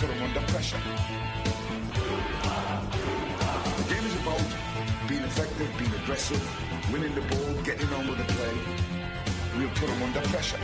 put them under pressure. The game is about being effective, being aggressive, winning the ball, getting on with the play. We'll put them under pressure.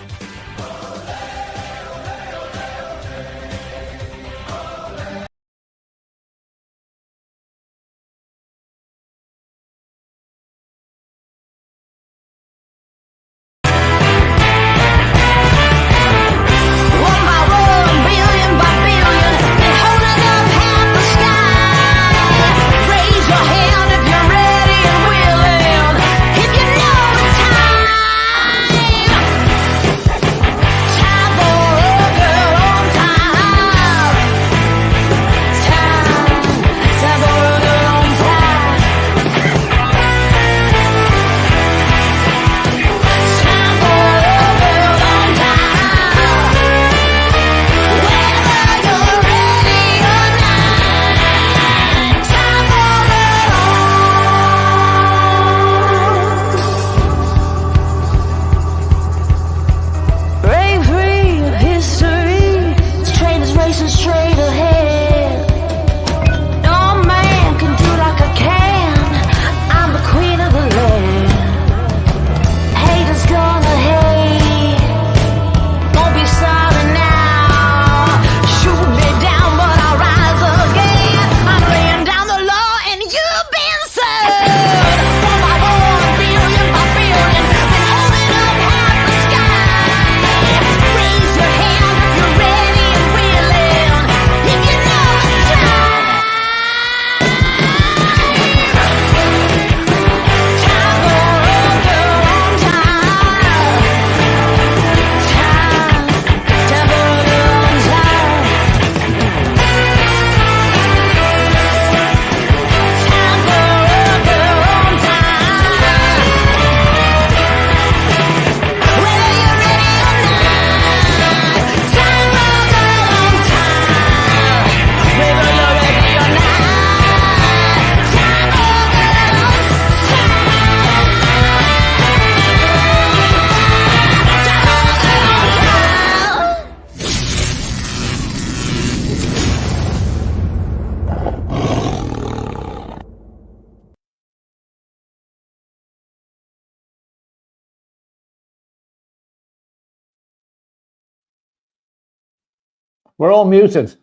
We're all muted.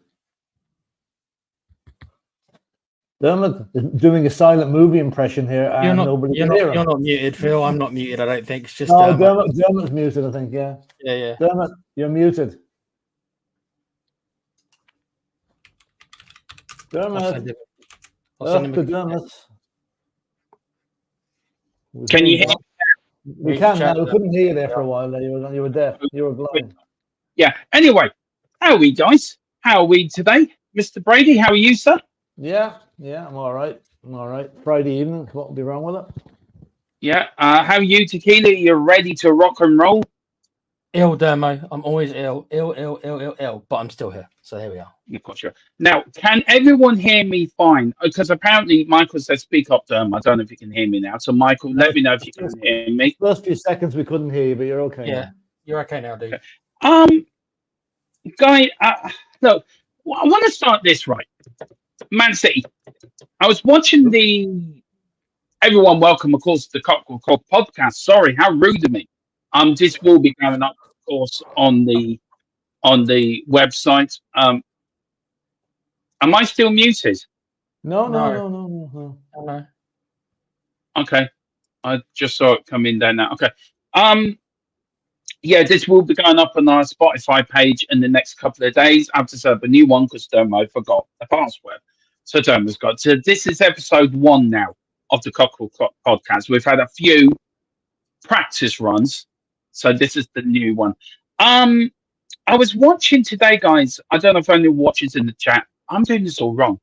Dermot is doing a silent movie impression here, and nobody can hear him. You're not muted, Phil. I'm not muted. I don't think it's just. No, Dermot's muted. I think. Yeah. Yeah. Dermot, you're muted. Dermot. Dermot. Can you hear me? We can now. We couldn't hear you there for a while. You were deaf. You were blind. Yeah. Anyway, how are we, guys? How are we today, Mr. Brady? How are you, sir? Yeah, I'm all right. Friday evening. What would be wrong with it? Yeah. How are you, Tequila? You're ready to rock and roll? Ill, Dermo. I'm always ill, but I'm still here. So here we are. Of course, sure. Now, can everyone hear me fine? Because apparently Michael says speak up, Dermo. I don't know if you can hear me now. So, Michael, let me know if you can hear me. First few seconds we couldn't hear you, but you're okay. Yeah, you're okay now, dude. Okay. Guy, look, I want to start this right. Man City. I was watching everyone welcome, of course, the Cockeral podcast. Sorry, how rude of me. This will be going up, of course, on the website. Am I still muted? No. Okay. I just saw it come in there now. Okay. Yeah, this will be going up on our Spotify page in the next couple of days. I have to set up a new one because Dermo forgot the password. So Dermo's got. So this is episode 1 now of the Cockeral podcast. We've had a few practice runs, so this is the new one. I was watching today, guys. I don't know if anyone watches in the chat. I'm doing this all wrong.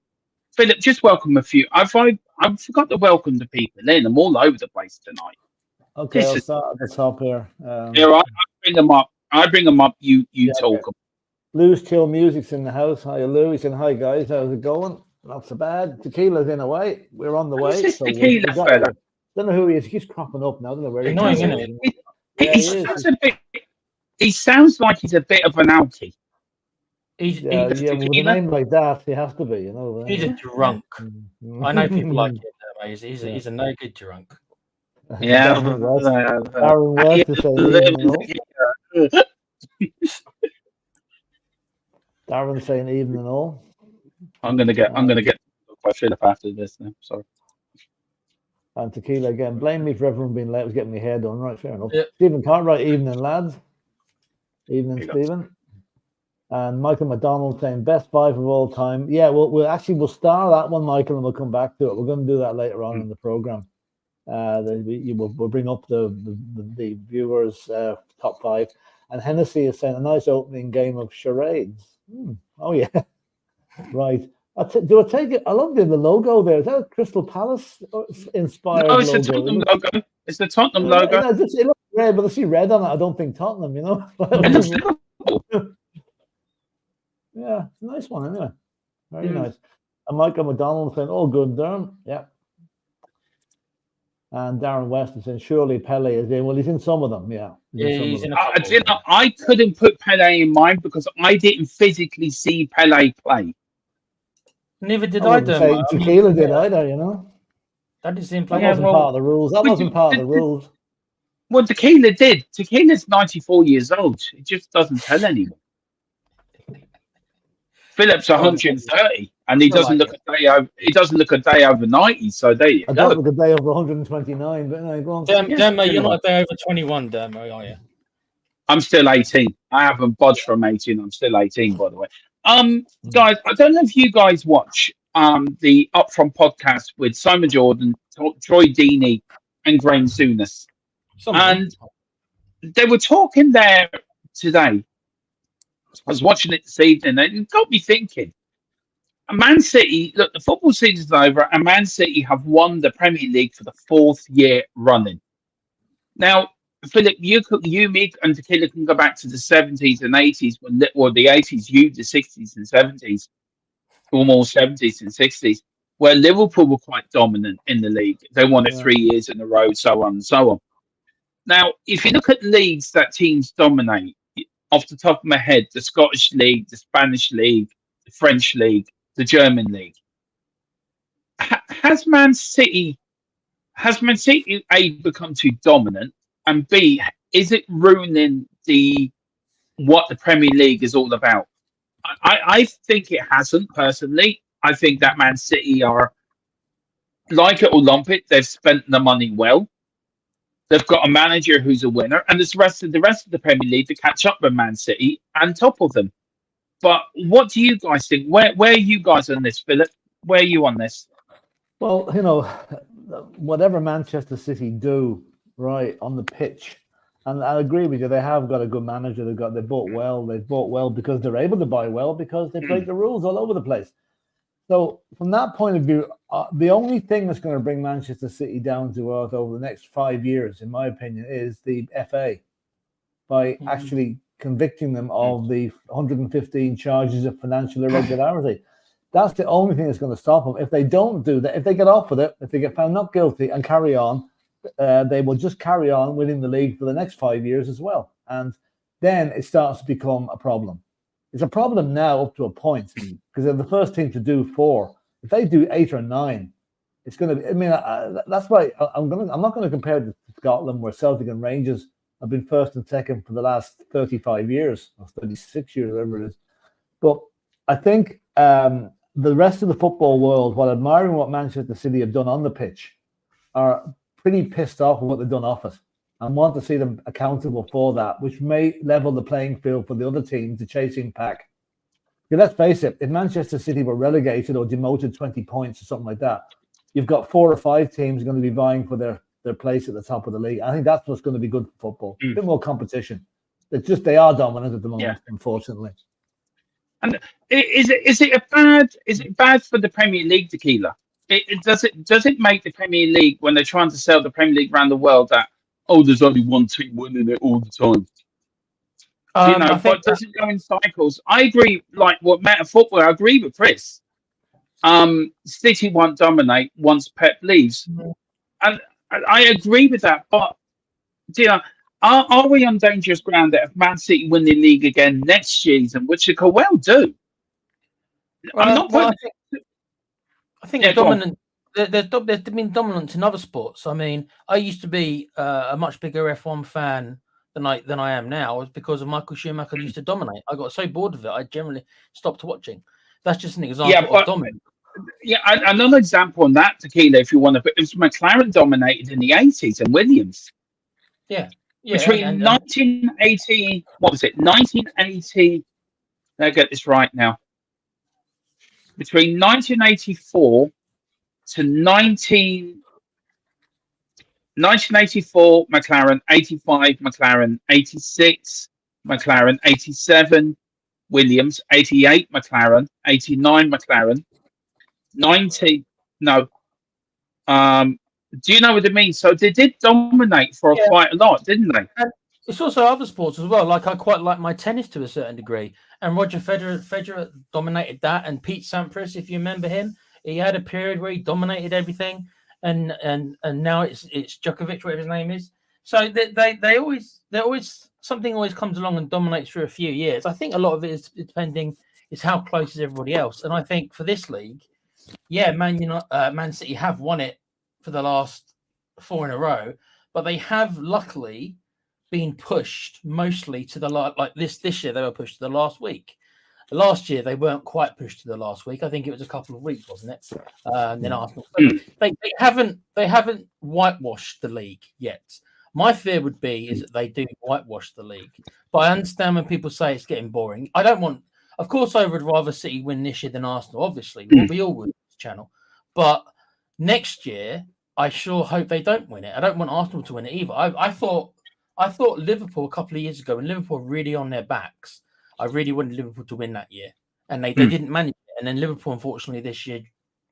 Philip, just welcome a few. I forgot to welcome the people in. I'm all over the place tonight. Okay, I'll start at the top here. Yeah, I bring them up. You talk. Okay. Lou's Chill Music's in the house. Hi, Lou. He's saying, hi, guys. How's it going? Not so bad. Tequila's in a way. We're on the way. So Tequila fella. Don't know who he is. He's cropping up now. I don't know where annoying, he isn't it? He sounds like he's a bit of an alkie. Yeah, yeah. Well, with a name like that, he has to be. You know. He's a drunk. I know people like him. Mate. He's a no good drunk. Yeah. Darren West is saying even and all. Darren's saying even and all. I'm gonna get by Philip after this now. Sorry. And Tequila again. Blame me for everyone being late. I was getting my hair done. Right, fair enough. Yep. Stephen Cartwright, evening lads. Evening, Here you go. Stephen. And Michael McDonald saying best 5 of all time. Yeah, we'll star that one, Michael, and we'll come back to it. We're going to do that later on in the program. We'll bring up the viewers' top 5. And Hennessy is saying a nice opening game of charades. Oh yeah, right. Do I take it? I love the logo there. Is that a Crystal Palace inspired No, it's logo? the Tottenham logo. It's the Tottenham logo. It looks red, but I see red on it. I don't think Tottenham. You know. It looks Liverpool. Yeah, it's a nice one anyway. Very nice. And Michael McDonald saying, "Oh, good, Durham." Yeah. And Darren West is saying, "Surely Pele is in." Well, he's in some of them. Yeah. He's in I couldn't put Pele in mind because I didn't physically see Pele play. Neither did I. Tequila did either. You know. That didn't seem That wasn't part of the rules. That wasn't part of the rules. Well, Tequila did. Tequila's 94 years old. It just doesn't tell anyone. Philip's 130, and he doesn't look a day over. He doesn't look a day over 90. So there you go. I don't look a day over 129. But no, go on. Dermo, you're not a day over 21, Dermo, are you? I'm still 18. I haven't budged from 18. I'm still 18, by the way. Guys, I don't know if you guys watch the Upfront podcast with Simon Jordan, Troy Deeney, and Graham Souness. And they were talking there today. I was watching it this evening, and it got me thinking. Man City, look, the football season's over, and Man City have won the Premier League for the 4th year running. Now, Philip, you, me, and Tequila can go back to the 70s and 80s, or the 80s, the 60s and 70s, or more 70s and 60s, where Liverpool were quite dominant in the league. They won it 3 years in a row, so on and so on. Now, if you look at leagues that teams dominate, off the top of my head, the Scottish League, the Spanish League, the French League, the German League. Has Man City A, become too dominant, and B, is it ruining what the Premier League is all about? I think it hasn't, personally. I think that Man City are, like it or lump it, they've spent the money well. They've got a manager who's a winner, and there's the rest of the Premier League to catch up with Man City and topple them. But what do you guys think? Where are you guys on this, Philip? Where are you on this? Well, you know, whatever Manchester City do right on the pitch, and I agree with you, they have got a good manager. They bought well because they're able to buy well because they break the rules all over the place. So from that point of view, the only thing that's going to bring Manchester City down to earth over the next 5 years, in my opinion, is the FA, by actually convicting them of the 115 charges of financial irregularity. That's the only thing that's going to stop them. If they don't do that, if they get off with it, if they get found not guilty and carry on, they will just carry on winning the league for the next 5 years as well. And then it starts to become a problem. It's a problem now up to a point because they're the first team to do 4. If they do 8 or 9, it's going to be. I mean, that's why I'm not going to compare it to Scotland, where Celtic and Rangers have been first and second for the last 35 years or 36 years, whatever it is. But I think the rest of the football world, while admiring what Manchester City have done on the pitch, are pretty pissed off with what they've done off it, and want to see them accountable for that, which may level the playing field for the other teams to chasing pack. Because let's face it, if Manchester City were relegated or demoted 20 points or something like that, you've got 4 or 5 teams going to be vying for their place at the top of the league. I think that's what's going to be good for football. A bit more competition. They are dominant at the moment, unfortunately. And is it bad for the Premier League, Tequila? Does it make the Premier League, when they're trying to sell the Premier League around the world, that there's only one team winning it all the time? But does it go in cycles? I agree, like what Meta Football, I agree with Chris. City won't dominate once Pep leaves. And I agree with that. But Are we on dangerous ground that if Man City win the league again next season, which they could well do? I'm not Well, putting. I think Yeah, go on. dominant. There's been dominance in other sports. I mean, I used to be a much bigger F1 fan than I am now. It's because of Michael Schumacher used to dominate. I got so bored of it, I generally stopped watching. That's just an example Yeah, of dominance. Yeah, another example on that, Tequila, if you want to, but it was McLaren dominated in the 80s and Williams. Yeah. Between and 1980, what was it? 1980, let me get this right now. Between 1984 to 1984, McLaren, 85, McLaren, 86, McLaren, 87, Williams, 88, McLaren, 89, McLaren, 90, no. Do you know what it means? So they did dominate for quite a lot, didn't they? And it's also other sports as well. Like I quite like my tennis to a certain degree, and Roger Federer dominated that, and Pete Sampras, if you remember him, he had a period where he dominated everything, and now it's Djokovic, whatever his name is. So they always something always comes along and dominates for a few years. I think a lot of it is depending is how close is everybody else, and I think for this league, yeah, Man City have won it for the last 4 in a row, but they have luckily been pushed mostly to the like this year they were pushed to the last week. Last year they weren't quite pushed to the last week. I think it was a couple of weeks, wasn't it? Then Arsenal. They haven't whitewashed the league yet. My fear would be is that they do whitewash the league. But I understand when people say it's getting boring. I don't want. Of course, I would rather City win this year than Arsenal. Obviously, we all would on this channel. But next year, I sure hope they don't win it. I don't want Arsenal to win it either. I thought Liverpool a couple of years ago, when Liverpool were really on their backs, I really wanted Liverpool to win that year, and they didn't manage it. And then Liverpool, unfortunately, this year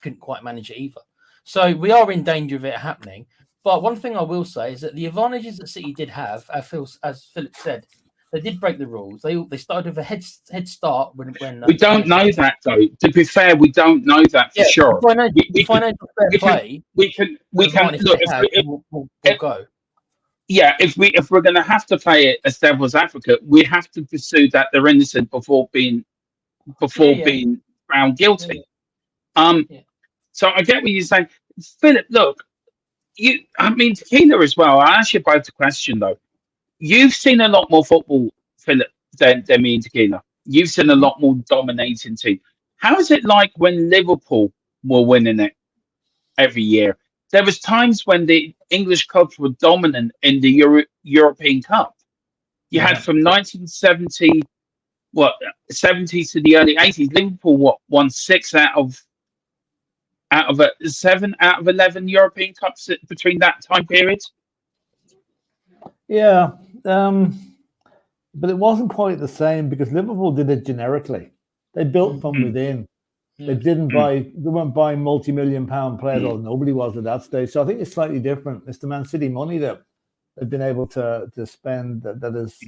couldn't quite manage it either. So we are in danger of it happening. But one thing I will say is that the advantages that City did have, as Philip said, they did break the rules. They started with a head start when we don't know that though. To be fair, we don't know that for sure. Financial fair play. We can look. We'll go. Yeah, if we're going to have to play it as devil's advocate, we have to pursue that they're innocent before being found guilty. So I get what you're saying, Philip. Look, Tequila as well. I ask you both the question though. You've seen a lot more football, Philip, than me and Tequila. You've seen a lot more dominating team. How is it like when Liverpool were winning it every year? There was times when the English clubs were dominant in the European Cup. You had from 1970, 70s to the early 80s. Liverpool won 6 out of 7 out of 11 European Cups between that time period. Yeah, but it wasn't quite the same because Liverpool did it generically. They built from within. They didn't buy. They weren't buying multi-million-pound players. Or nobody was at that stage. So I think it's slightly different. It's the Man City money that they've been able to spend. That is.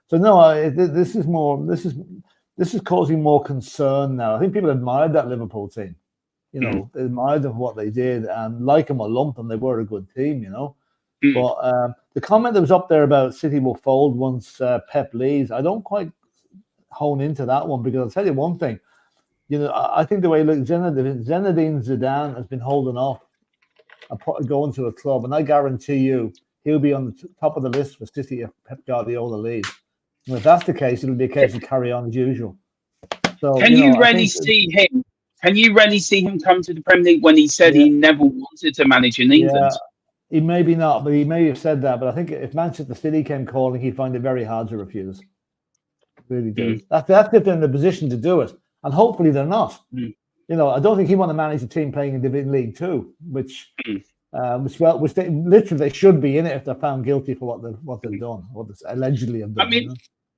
So no, this is more. This is causing more concern now. I think people admired that Liverpool team. You know, they admired them for what they did, and like them or lump them, they were a good team. You know. But the comment that was up there about City will fold once Pep leaves, I don't quite hone into that one because I'll tell you one thing. You know, I think the way Zinedine Zidane has been holding off going to a club, and I guarantee you he'll be on the top of the list for City if Pep Guardiola leaves. And if that's the case, it'll be a case of carry on as usual. So, Can you really see him? Can you really see him come to the Premier League when he said he never wanted to manage in England? Yeah. He maybe not, but he may have said that. But I think if Manchester City came calling, he'd find it very hard to refuse. Really do. That's if they're in the position to do it, and hopefully they're not. You know, I don't think he want to manage a team playing in Division League 2, which they should be in it if they're found guilty for what they've done, what they allegedly have done. I mean,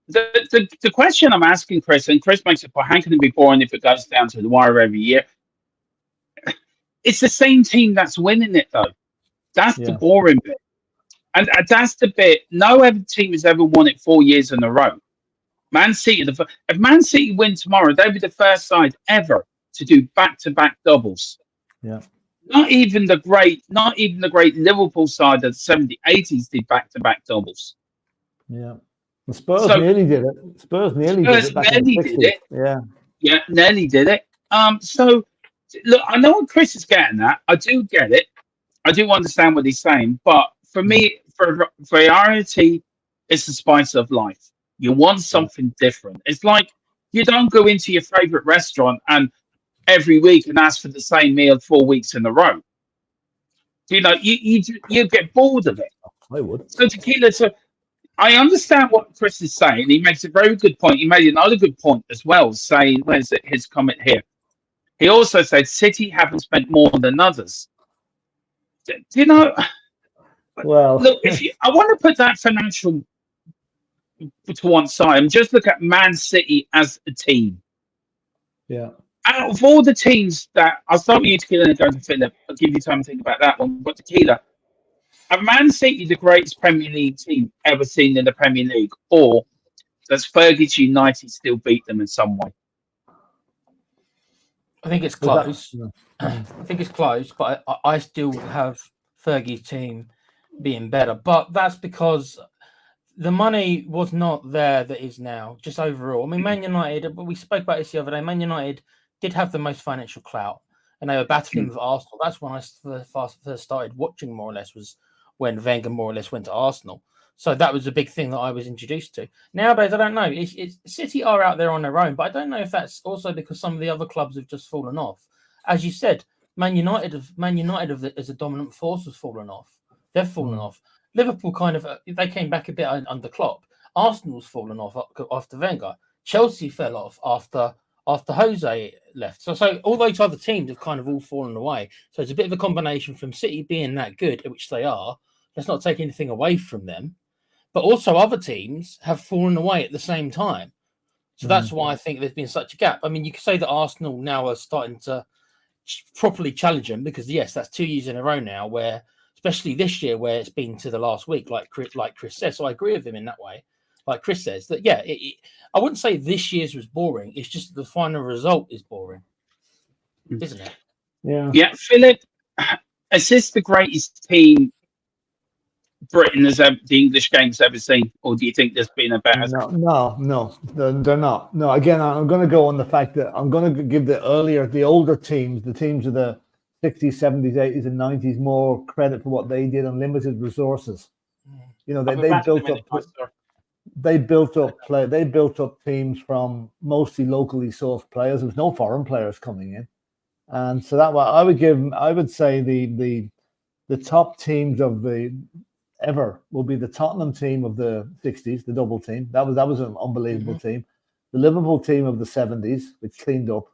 the question I'm asking Chris, and Chris makes it, how can it be boring if it goes down to the wire every year? It's the same team that's winning it though. That's the boring bit. And that's the bit, no other team has ever won it 4 years in a row. Man City, if Man City win tomorrow, they'll be the first side ever to do back-to-back doubles. Yeah. Not even the great Liverpool side of the 70s, 80s did back-to-back doubles. Yeah. The Spurs So nearly did it. Spurs nearly did Spurs it back in the nearly did 60s. it. Yeah. Yeah, nearly did it. So look, I know what Chris is getting at. I do get it. I do understand what he's saying, but for me, for variety, it's the spice of life. You want Yeah. something different. It's like you don't go into your favorite restaurant and every week and ask for the same meal 4 weeks in a row. You know, you get bored of it. I would. So tequila. So I understand what Chris is saying. He makes a very good point. He made another good point as well, saying, where's it, his comment here? He also said City haven't spent more than others. Do you know? Well, Look, I want to put that financial to one side and just look at Man City as a team. yeah. Out of all the teams that I'll start with you, Tequila, and go to Philip. I'll give you time to think about that one. But Tequila, are Man City the greatest Premier League team ever seen in the Premier League, or does Fergie's United still beat them in some way? I think it's Was that- close. yeah. I think it's close, but I still have Fergie's team being better. But that's because the money was not there that is now, just overall. I mean, Man United, but we spoke about this the other day, Man United did have the most financial clout, and they were battling with Arsenal. That's when I first started watching, more or less, was when Wenger more or less went to Arsenal. So that was a big thing that I was introduced to. Nowadays, I don't know. City are out there on their own, but I don't know if that's also because some of the other clubs have just fallen off. As you said, Man United as a dominant force has fallen off. They've fallen off. Liverpool kind of they came back a bit under Klopp. Arsenal's fallen off after Wenger. Chelsea fell off after Jose left. So all those other teams have kind of all fallen away. So it's a bit of a combination from City being that good, which they are. Let's not take anything away from them, but also other teams have fallen away at the same time. So that's why I think there's been such a gap. I mean, you could say that Arsenal now are starting to properly challenge them because yes, that's 2 years in a row now where. Especially this year, where it's been to the last week, like Chris says. So I agree with him in that way. Like Chris says, that yeah, I wouldn't say this year's was boring. It's just the final result is boring, isn't it? Yeah. Yeah, Philip, is this the greatest team Britain has ever, the English game's ever seen, or do you think there's been a better? No, they're not. No, again, I'm going to go on the fact that I'm going to give the older teams, the teams of the 60s, 70s, 80s, and 90s more credit for what they did on limited resources. You know, they built up teams from mostly locally sourced players. There was no foreign players coming in, and so that I would say the top teams of the ever will be the Tottenham team of the 60s, the double team. That was an unbelievable team. The Liverpool team of the 70s, which cleaned up,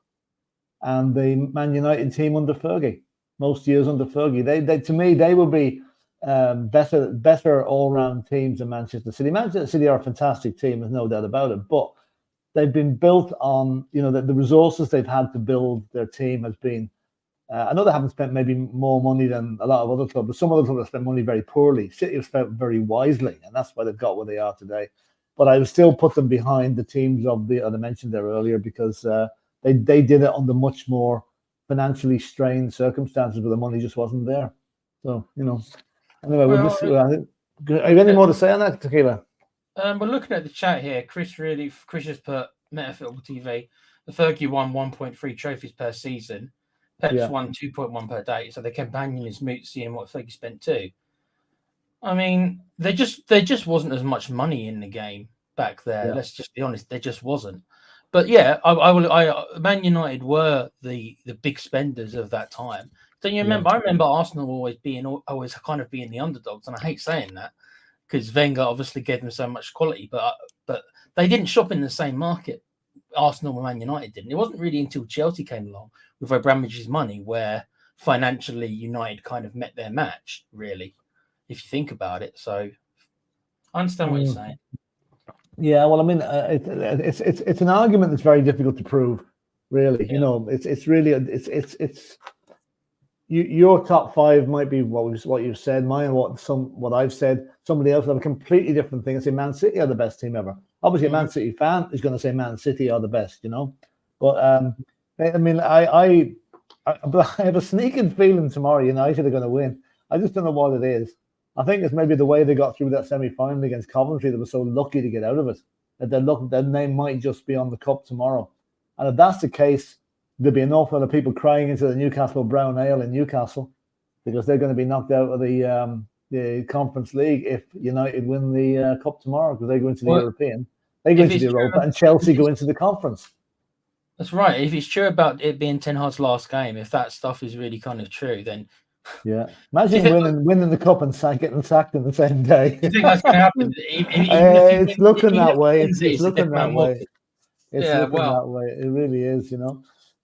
and the Man United team under Fergie. Most years under Fergie, they to me they will be better all-round teams than Manchester City. Manchester City are a fantastic team, there's no doubt about it. But they've been built on, you know, the resources they've had to build their team has been. I know they haven't spent maybe more money than a lot of other clubs, but some other clubs have spent money very poorly. City have spent very wisely, and that's why they've got where they are today. But I would still put them behind the teams of the I mentioned there earlier because they did it under much more financially strained circumstances where the money just wasn't there. So, you know, anyway, have you any more to say on that, Tequila? We're looking at the chat here. Chris has put Metafootball TV. The Fergie won 1.3 trophies per season. Pep's won 2.1 per day. So the companion is moot seeing what Fergie spent too. I mean, there just wasn't as much money in the game back there. Yeah. Let's just be honest, there just wasn't. But yeah, Man United were the big spenders of that time. Don't you remember? Yeah. I remember Arsenal always kind of being the underdogs, and I hate saying that because Wenger obviously gave them so much quality, but they didn't shop in the same market. Arsenal and Man United didn't. It wasn't really until Chelsea came along with Abramovich's money where financially United kind of met their match, really, if you think about it. So I understand what you're saying. Yeah, well, I mean, it's an argument that's very difficult to prove, really. Yeah. You know, it's really your top five might be what you've said, mine what I've said. Somebody else will have a completely different thing and say Man City are the best team ever. Obviously, a Man City fan is going to say Man City are the best, you know. But I mean, I have a sneaking feeling tomorrow United are going to win. I just don't know what it is. I think it's maybe the way they got through that semi-final against Coventry. They were so lucky to get out of it that their name might just be on the cup tomorrow. And if that's the case, there'll be an awful lot of people crying into the Newcastle Brown Ale in Newcastle because they're going to be knocked out of the Conference League if United win the cup tomorrow because they go into the European. They go into the Europa and Chelsea go into the Conference. That's right. If it's true about it being Ten Hag's last game, if that stuff is really kind of true, then yeah, imagine winning the cup and getting sacked in the same day. You think that's going to happen? It's looking that way. It's looking that way. It's looking that way. It really is,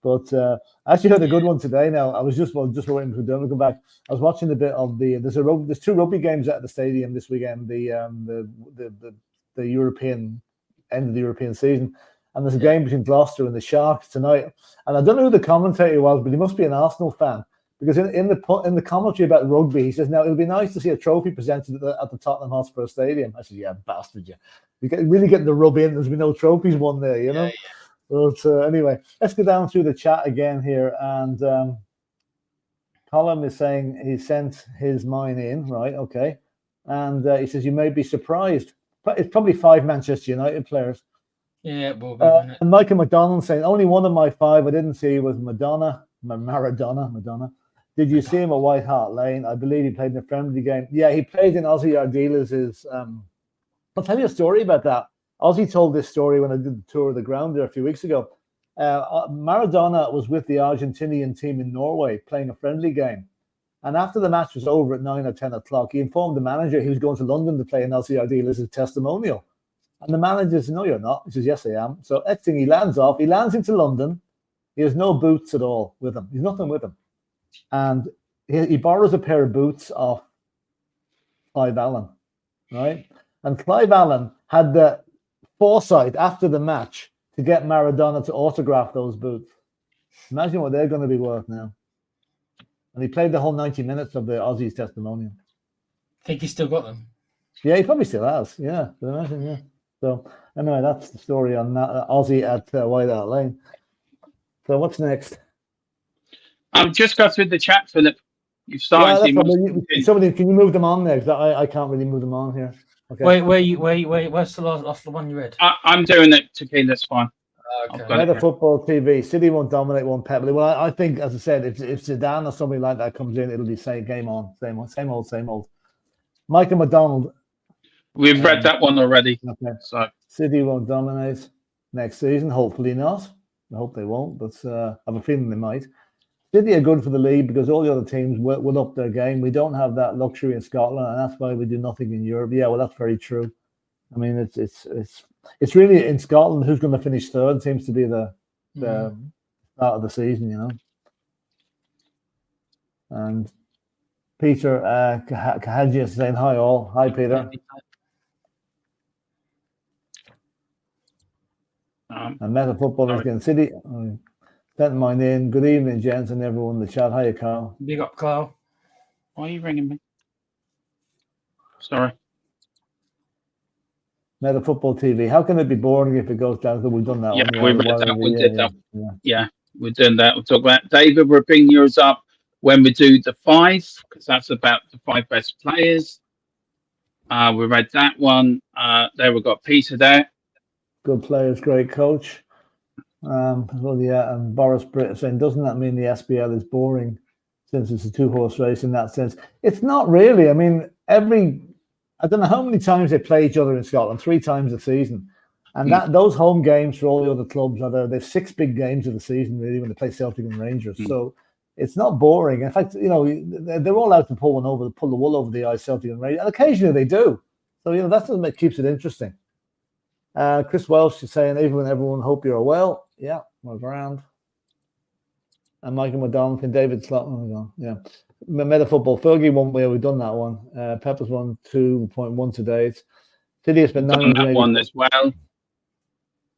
But I actually heard a good one today. Now I was just waiting for them to come back. I was watching a bit of there's two rugby games at the stadium this weekend. The European end of the European season. And there's a game between Gloucester and the Sharks tonight. And I don't know who the commentator was, but he must be an Arsenal fan. Because in the commentary about rugby, he says, now, it would be nice to see a trophy presented at the Tottenham Hotspur Stadium. I said, yeah, bastard, yeah. You really getting the rub in. There's been no trophies won there, you know? Yeah. But anyway, let's go down through the chat again here. And Colin is saying he sent his mine in, right? Okay. And he says, you may be surprised. But it's probably 5 Manchester United players. Yeah, it will be, won't it? And Michael McDonald saying, only one of my 5 I didn't see was Maradona. Did you see him at White Hart Lane? I believe he played in a friendly game. Yeah, he played in Ozzy Ardiles'. I'll tell you a story about that. Ozzy told this story when I did the tour of the ground there a few weeks ago. Maradona was with the Argentinian team in Norway playing a friendly game. And after the match was over at 9 or 10 o'clock, he informed the manager he was going to London to play in Ozzy Ardiles' testimonial. And the manager said, no, you're not. He says, yes, I am. So next thing he lands into London. He has no boots at all with him. He's nothing with him. And he borrows a pair of boots off Clive Allen, right? And Clive Allen had the foresight after the match to get Maradona to autograph those boots. Imagine what they're going to be worth now. And he played the whole 90 minutes of the Aussie's testimonial. Think he's still got them? Yeah, he probably still has. Yeah, imagine, yeah. So anyway, that's the story on that, Aussie at White Hart Lane. So what's next? Just go through the chat, Philip. You've started. Somebody, can you move them on there? Because I can't really move them on here. Okay. Wait. Where's the last one you read? I'm doing it. Okay, that's fine. Okay. Weather Football TV. City won't dominate, won't Pep. Well, I think, as I said, if Zidane or somebody like that comes in, it'll be game on, same old. Michael McDonald. We've read that one already. Okay. So City won't dominate next season. Hopefully not. I hope they won't, but I have a feeling they might. City are good for the league because all the other teams will up their game. We don't have that luxury in Scotland, and that's why we do nothing in Europe. Yeah, well, that's very true. I mean, it's really in Scotland who's going to finish third seems to be the start of the season, you know. And Peter Kahaji is saying hi all. Hi, Peter. And Meta Football is getting City. Sent mine in. Good evening, gents, and everyone in the chat. Hiya, Carl. Big up, Carl. Why are you ringing me? Sorry. Meta Football TV. How can it be boring if it goes down? So we've done that one. Yeah, we read that. We did that. Yeah, we're doing that. We'll talk about David. We'll bring yours up when we do the 5, because that's about the 5 best players. We read that one. There we've got Peter there. Good players, great coach. Well, yeah, and Boris Britt saying, doesn't that mean the SBL is boring since it's a 2-horse race in that sense? It's not really. I mean, I don't know how many times they play each other in Scotland, 3 times a season. And those home games for all the other clubs there's 6 big games of the season, really, when they play Celtic and Rangers. So it's not boring. In fact, you know, they're all out to pull the wool over the eyes, Celtic and Rangers. And occasionally they do. So, you know, that's what keeps it interesting. Chris Welsh is saying, everyone, hope you're well. Yeah, we're around. And Michael McDonald and David Slot. Oh, yeah. Meta Football. Fergie won. We've done that one. Pepper's won 2.1 today. City has been done that one as well.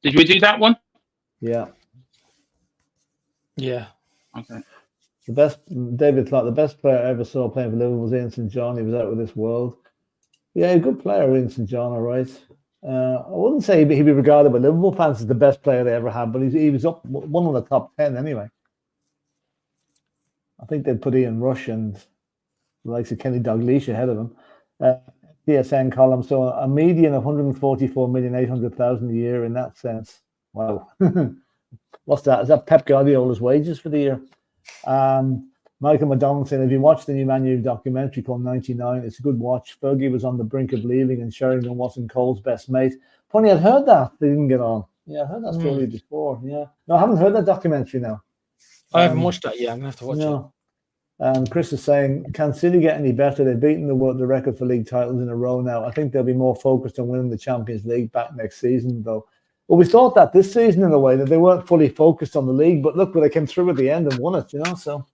Did we do that one? Yeah. Yeah. Okay. David Slot, the best player I ever saw playing for Liverpool was Ian St. John. He was out with this world. Yeah, a good player, Ian St. John, all right. I wouldn't say he'd be regarded by Liverpool fans as the best player they ever had, but he was up one of the top 10 anyway. I think they'd put Ian Rush and the likes of Kenny Dalglish ahead of him. PSN column. So a median of 144,800,000 a year in that sense. Wow. What's that? Is that Pep Guardiola's wages for the year? Michael McDonald saying, have you watched the new Man U documentary called 99? It's a good watch. Fergie was on the brink of leaving and Sheringham wasn't Cole's best mate. Funny, I'd heard that. They didn't get on. Yeah, I heard that story before. Yeah. No, I haven't heard that documentary now. I haven't watched that yet. I'm going to have to watch it. Chris is saying, can City get any better? They've beaten the record for league titles in a row now. I think they'll be more focused on winning the Champions League back next season, though. Well, we thought that this season in a way, that they weren't fully focused on the league, but look, they came through at the end and won it, so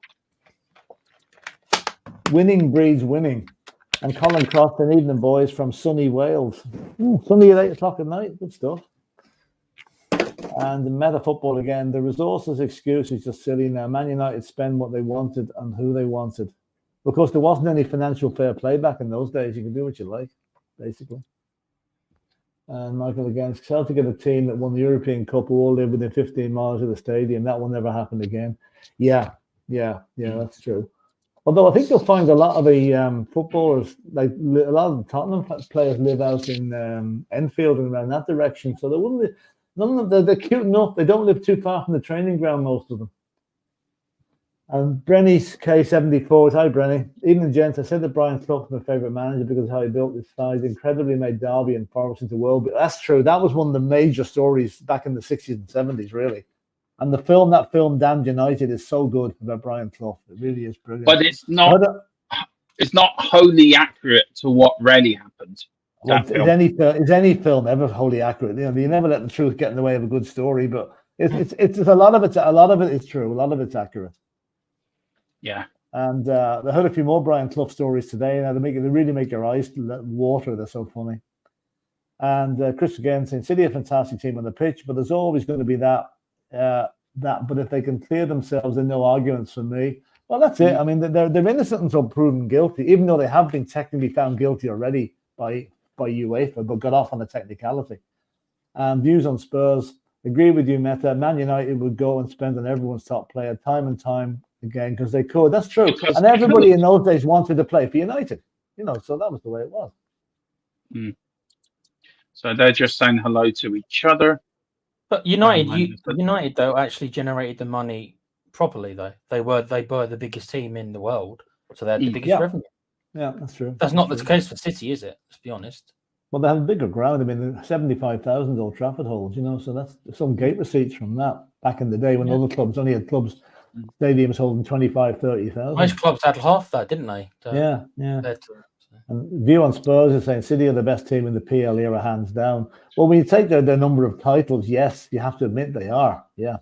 winning breeds winning. And Colin Cross and evening boys from sunny Wales. Sunny at 8 o'clock at night, good stuff. And the meta football again, the resources excuse is just silly now. Man United spend what they wanted and who they wanted. Of course, there wasn't any financial fair play back in those days. You can do what you like, basically. And Michael again, Celtic are the team that won the European Cup who all live within 15 miles of the stadium. That will never happen again. Yeah, that's true. Although I think you'll find a lot of the footballers, like a lot of the Tottenham players, live out in Enfield and around that direction. So there wouldn't be, none of them, they're cute enough. They don't live too far from the training ground, most of them. And Brenny's K74, hi Brenny. Evening, gents. I said that Brian Clough was my favourite manager because of how he built this side. Incredibly made Derby and Forest into world. But that's true. That was one of the major stories back in the 60s and 70s, really. And that film, Damned United, is so good about Brian Clough. It really is brilliant. But it's not wholly accurate to what really happened. Well, is any film ever wholly accurate? You never let the truth get in the way of a good story. But it's a lot of it is true. A lot of it's accurate. Yeah. And I heard a few more Brian Clough stories today. Now they really make your eyes water. They're so funny. And Chris again saying, City a fantastic team on the pitch, but there's always going to be that. But if they can clear themselves, then no arguments for me. Well, that's it. I mean, they're innocent until proven guilty, even though they have been technically found guilty already by UEFA, but got off on a technicality. Views on Spurs. Agree with you, Meta. Man United would go and spend on everyone's top player time and time again because they could. That's true. And everybody in those days wanted to play for United. So that was the way it was. So they're just saying hello to each other. But United though actually generated the money properly though. They were the biggest team in the world, so they had the biggest revenue. Yeah, that's true. That's not the case for City, is it? Let's be honest. Well, they have a bigger ground. I mean, 75,000 Old Trafford holds. So that's some gate receipts from that back in the day when other clubs only had stadiums holding 25, 30,000. Most clubs had half that, didn't they? Yeah. And View on Spurs is saying City are the best team in the PL era, hands down. Well, when you take their number of titles, yes, you have to admit they are. Yeah.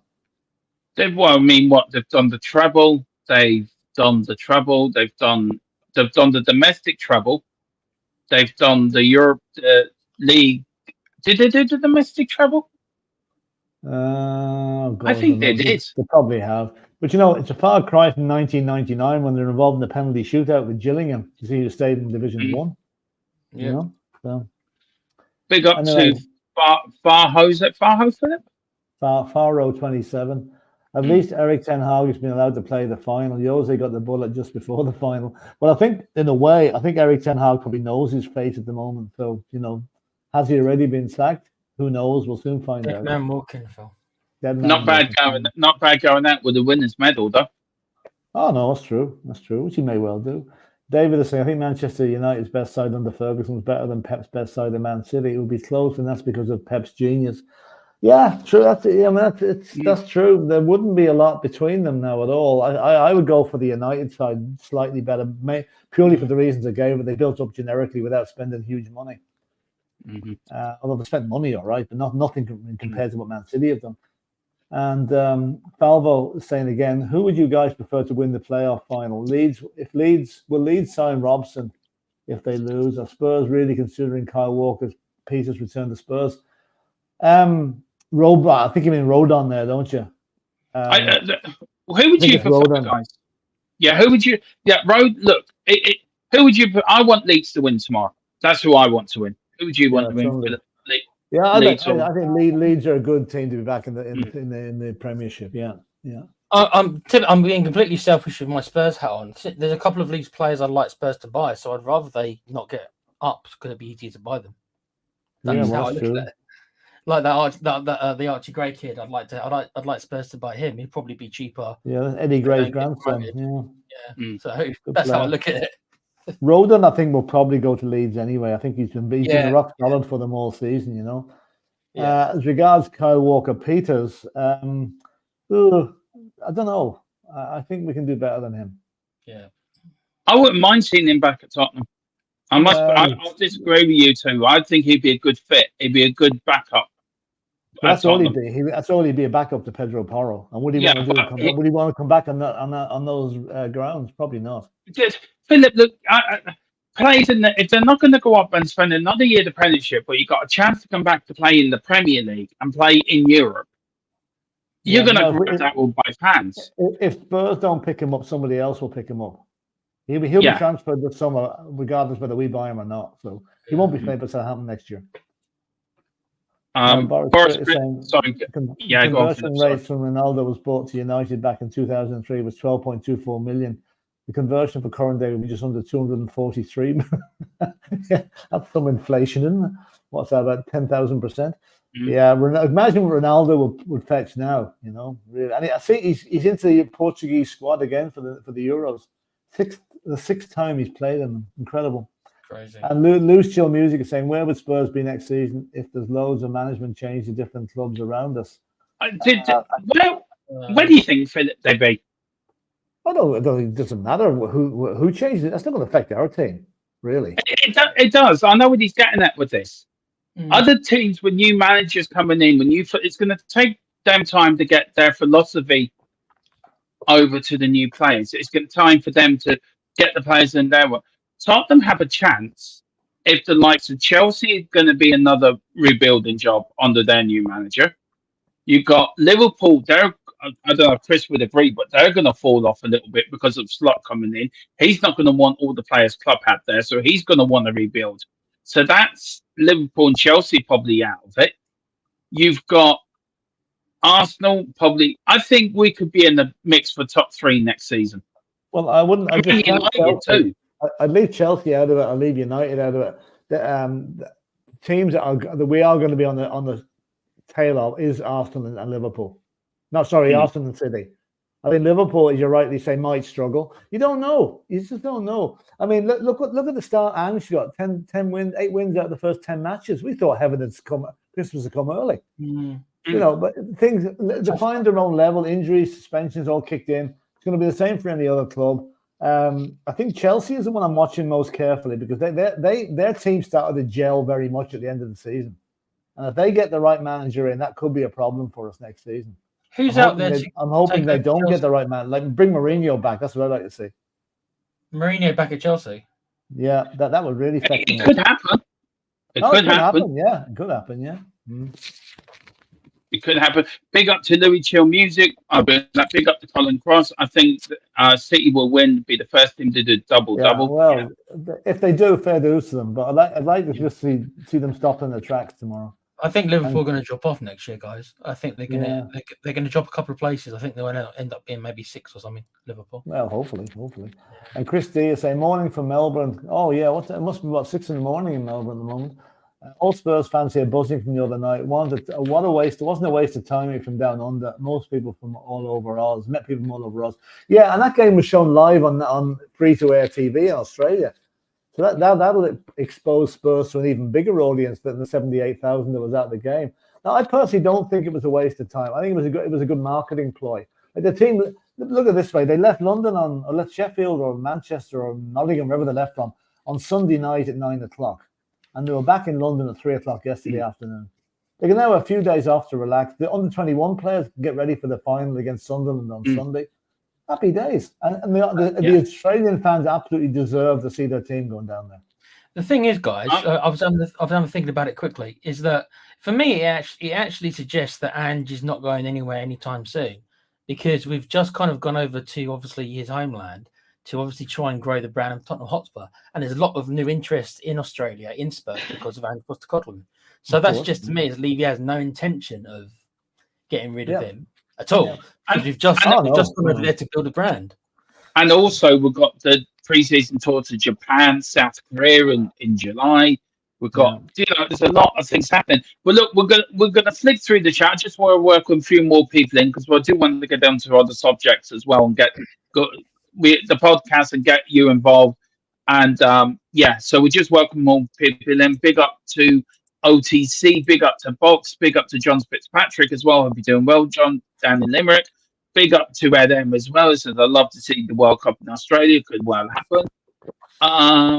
They've done the treble. They've done the treble. They've done the domestic treble. They've done the Europe League. Did they do the domestic treble? I think they did. They probably have. But it's a far cry from 1999 when they're involved in the penalty shootout with Gillingham. You see who stayed in Division 1. Yeah. So. Big up to Farho. Is it Farho, Philip? Faro 27. At least Eric Ten Hag has been allowed to play the final. Jose got the bullet just before the final. Well, I think, in a way, Eric Ten Hag probably knows his fate at the moment. So, has he already been sacked? Who knows? We'll soon find out. Man walking, Phil. Not bad going out with the winner's medal, though. Oh, no, that's true. Which he may well do. David is saying, I think Manchester United's best side under Ferguson was better than Pep's best side in Man City. It would be close, and that's because of Pep's genius. Yeah, true. That's true. There wouldn't be a lot between them now at all. I would go for the United side slightly better, purely for the reasons I gave. But they built up generically without spending huge money. Although they spent money, all right, but nothing compared to what Man City have done. And Falvo is saying again, who would you guys prefer to win the playoff final? Will Leeds sign Robson if they lose? Are Spurs really considering Kyle Walker's pieces return to Spurs? I think you mean Rodon there, don't you? Who would you prefer, guys? Yeah, who would you? Yeah, Look, who would you? I want Leeds to win tomorrow. That's who I want to win. Who would you want to win? I think Leeds are a good team to be back in the Premiership. Yeah. I'm being completely selfish with my Spurs hat on. There's a couple of Leeds players I'd like Spurs to buy, so I'd rather they not get up because it'd be easier to buy them. That's how I look at it. Like the Archie Gray kid, I'd like Spurs to buy him. He'd probably be cheaper. Yeah, that's Eddie Gray's grandson. Yeah. So that's how I look at it. Rodon, I think, will probably go to Leeds anyway. I think he's been rock solid for them all season, you know. As regards Kyle Walker-Peters, I don't know. I think we can do better than him. Yeah. I wouldn't mind seeing him back at Tottenham. I'll disagree with you two. I think he'd be a good fit. He'd be a good backup. That's all he'd be. That's all he'd be, a backup to Pedro Porro. And would he want to do? Would he want to come back on those grounds? Probably not. Just, Philip, look, players if they're not going to go up and spend another year the Premiership, but you've got a chance to come back to play in the Premier League and play in Europe, you're going to grab that with both hands. If Spurs don't pick him up, somebody else will pick him up. He'll be transferred this summer, regardless whether we buy him or not. So he won't be playing for Southampton next year. Boris is saying, conversion rates from Ronaldo was bought to United back in 2003 was 12.24 million. The conversion for current day would be just under 243 million. That's some inflation, isn't it? What's that, about 10,000%? Yeah, imagine what Ronaldo would fetch now, you know. Really. And I think he's into the Portuguese squad again for the Euros. The sixth time he's played them. Incredible. Crazy. And Loose Chill Music is saying, where would Spurs be next season if there's loads of management change to different clubs around us? Where do you think, Philip, they'd be? I don't. It doesn't matter who changes it. That's not going to affect our team, really. It does. I know what he's getting at with this. Other teams, with new managers coming in, it's going to take them time to get their philosophy over to the new players. It's going to time for them to get the players in there. Tottenham have a chance if the likes of Chelsea is going to be another rebuilding job under their new manager. You've got Liverpool. I don't know if Chris would agree, but they're going to fall off a little bit because of Slot coming in. He's not going to want all the players club had there, so he's going to want to rebuild. So that's Liverpool and Chelsea probably out of it. You've got Arsenal probably. I think we could be in the mix for top 3 next season. Well, I wouldn't. I'd leave Chelsea out of it. I'd leave United out of it. The teams that we are going to be on the tail of is Arsenal and Liverpool. No, sorry, Arsenal and City. I think Liverpool, as you rightly say, might struggle. You don't know. You just don't know. I mean, look at the start. Ange got 8 wins out of the first 10 matches. We thought Christmas had come early. You know, but things to find their own level. Injuries, suspensions, all kicked in. It's going to be the same for any other club. I think Chelsea is the one I'm watching most carefully because their team started to gel very much at the end of the season, and if they get the right manager in, that could be a problem for us next season. Who's out there? I'm hoping they don't get the right man. Like bring Mourinho back. That's what I'd like to see. Mourinho back at Chelsea. Yeah, that would really affect them. It could happen. It could happen. Yeah, it could happen. Yeah. It could happen. Big up to Louis Chill Music. Big up to Colin Cross. I think City will win. Be the first team to do double. Well, if they do, fair dues to them. But I'd like to just see them stop in the tracks tomorrow. I think Liverpool are going to drop off next year, guys. I think they're going to drop a couple of places. I think they'll end up being maybe 6 or something. Liverpool. Well, hopefully. And Chris D is saying morning from Melbourne. Oh yeah, it must be about 6 in the morning in Melbourne at the moment. All Spurs fans here buzzing from the other night. What a waste! It wasn't a waste of time from down under. Most people from all over Oz. Met people from all over Oz. Yeah, and that game was shown live on free-to-air TV in Australia. So that'll expose Spurs to an even bigger audience than the 78,000 that was at the game. Now, I personally don't think it was a waste of time. I think it was a good marketing ploy. Like the team, look at it this way: they left London or left Sheffield or Manchester or Nottingham, wherever they left on Sunday night at 9 o'clock. And they were back in London at 3 o'clock yesterday afternoon. They can now have a few days off to relax. The under-21 players can get ready for the final against Sunderland on Sunday. Happy days. And the Australian fans absolutely deserve to see their team going down there. The thing is, guys, I was thinking about it quickly, is that for me, it actually suggests that Ange is not going anywhere anytime soon because we've just kind of gone over to, obviously, his homeland to obviously try and grow the brand of Tottenham Hotspur. And there's a lot of new interest in Australia, in Spurs, because of Ange Postecoglou. So that's just, to me, as Levy has no intention of getting rid of him. at all. Because we've just gone over there to build a brand. And also, we've got the pre-season tour to Japan, South Korea in July. We've got, there's a lot of things happening. But look, we're gonna flick through the chat. I just want to work with a few more people in because I do want to get down to other subjects as well and the podcast and get you involved. And so we just welcome more people in. Big up to OTC, big up to Box, big up to John Fitzpatrick as well. Hope you're doing well, John, down in Limerick. Big up to Ed M as well. He says, I'd love to see the World Cup in Australia. Could well happen.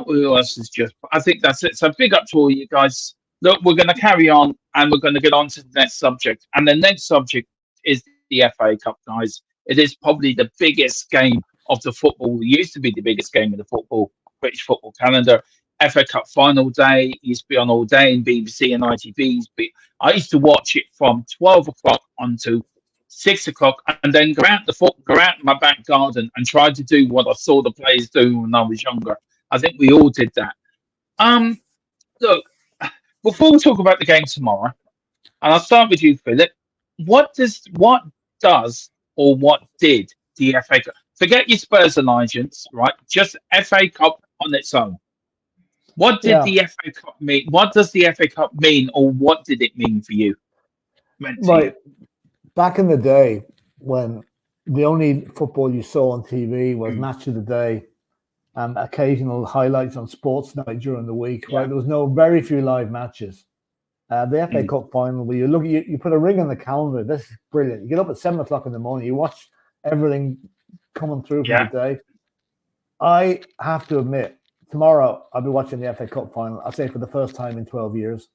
Who else is just? I think that's it. So big up to all you guys. Look, we're going to carry on and we're going to get on to the next subject. And the next subject is the FA Cup, guys. It is probably the biggest game of the football. It used to be the biggest game of the British football calendar. FA Cup final day. It used to be on all day in BBC and ITV. I used to watch it from 12 o'clock onto 6 o'clock, and then go out in my back garden and try to do what I saw the players do when I was younger. I think we all did that. Look, before we talk about the game tomorrow, and I'll start with you, Philip. What did the FA Cup? Forget your Spurs allegiance, right? Just FA Cup on its own. What did the FA Cup mean? What does the FA Cup mean, or what did it mean for you? Right. Back in the day, when the only football you saw on TV was Match of the Day and occasional highlights on Sports Night during the week, right? There was very few live matches. The FA Cup final, where you put a ring on the calendar. This is brilliant. You get up at 7 o'clock in the morning, you watch everything coming through from the day. I have to admit, tomorrow I'll be watching the FA Cup final. I'll say for the first time in 12 years.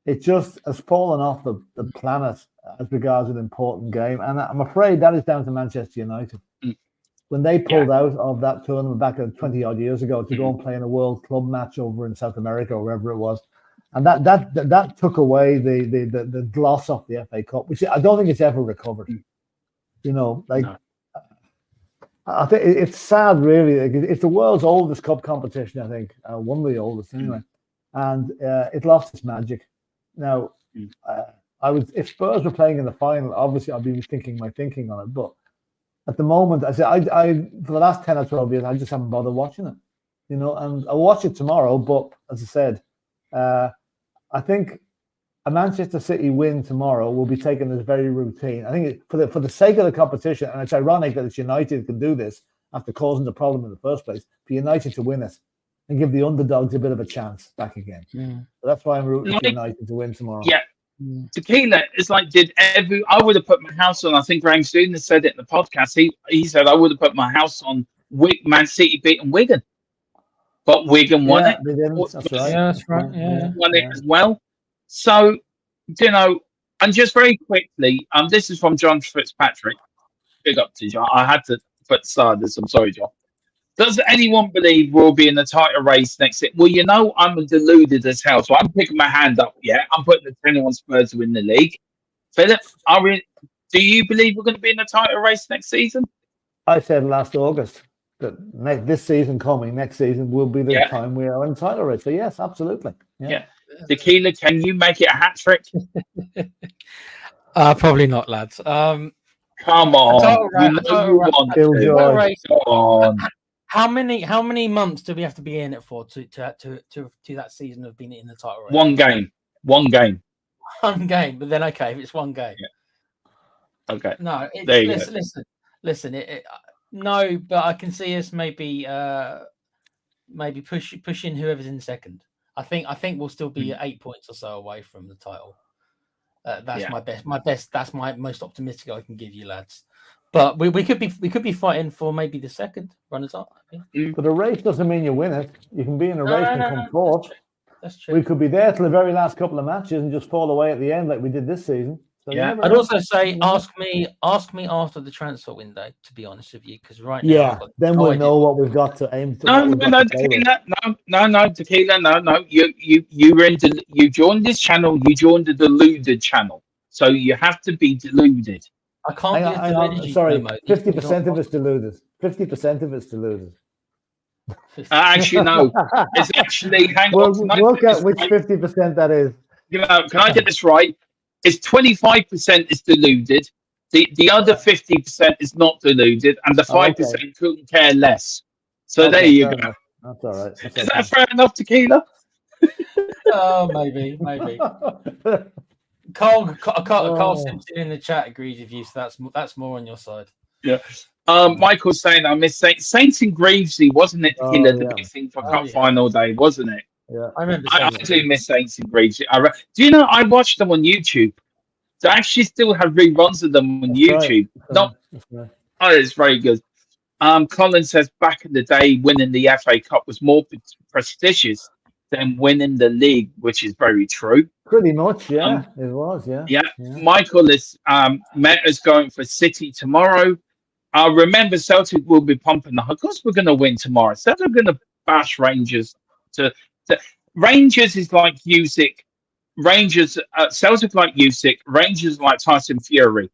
It just has fallen off the planet as regards an important game. And I'm afraid that is down to Manchester United. When they pulled out of that tournament back 20-odd years ago to go and play in a World Club match over in South America or wherever it was. And that took away the gloss off the FA Cup, which I don't think it's ever recovered. I think it's sad, really. It's the world's oldest cup competition, I think. One of the oldest, anyway. And it lost its magic. Now, if Spurs were playing in the final, obviously I'd be thinking on it. But at the moment, I for the last 10 or 12 years, I just haven't bothered watching it. And I'll watch it tomorrow. But as I said, I think a Manchester City win tomorrow will be taken as very routine. I think for the sake of the competition, and it's ironic that it's United can do this after causing the problem in the first place, for United to win it and give the underdogs a bit of a chance back again. So that's why I'm rooting for United to win tomorrow. Yeah. Tequila, it's like, I would have put my house on, I think Graham Student said it in the podcast. He said, I would have put my house on Man City beating Wigan. But Wigan won it. They didn't. That's right. Yeah, that's right. Yeah. Won it as well. So, and just very quickly, this is from John Fitzpatrick. Big up to John. I had to put aside this. I'm sorry, John. Does anyone believe we'll be in the title race next year? Well, I'm deluded as hell, so I'm picking my hand up. Yeah, I'm putting the 10 on Spurs to win the league. Philip, do you believe we're going to be in the title race next season? I said last August that this season coming, next season will be the time we are in the title race. So yes, absolutely. Yeah. Tequila, can you make it a hat trick? Probably not, lads. Come on. Come on. How many months do we have to be in it for to that season of being in the title race? One game. One game, but then if it's one game. Yeah. Okay. No, listen. No, but I can see us maybe pushing whoever's in second. I think we'll still be 8 points or so away from the title. That's my best. That's my most optimistic I can give you, lads. But we could be fighting for maybe the second runners up. I think. But a race doesn't mean you win it. You can be in a race and come fourth. That's true. We could be there till the very last couple of matches and just fall away at the end like we did this season. So I'd also say ask me after the transfer window. To be honest with you, because right now, then we'll know what we've got to aim to. No, Tequila, no. You joined this channel. You joined the deluded channel, so you have to be deluded. I can't be deluded. Sorry, 50% of it's deluded. 50% of it's deluded. Actually, no. It's actually work out which 50% that is. Can I get this right? It's 25% is deluded, The other 50% is not deluded, and the 5% couldn't care less. So there you go. Enough. That's all right. Is that fair enough, Tequila? Oh, maybe. Carl Simpson in the chat agrees with you, so that's more on your side. Yeah. Michael's saying I miss Saints and Greavesy, wasn't it, Tequila? The big thing for Cup final day, wasn't it? Yeah, I remember. I do miss Saints and Greavesy. Do you know I watched them on YouTube? They actually still have reruns of them on YouTube. Right. Oh, it's very good. Colin says back in the day, winning the FA Cup was more prestigious than winning the league, which is very true. Pretty much, yeah. It was, yeah. Michael is Meta's going for City tomorrow. Remember, Celtic will be pumping. Of course, we're going to win tomorrow. Celtic are going to bash Rangers. Rangers is like Usyk. Rangers, Celtic like Usyk. Rangers like Tyson Fury.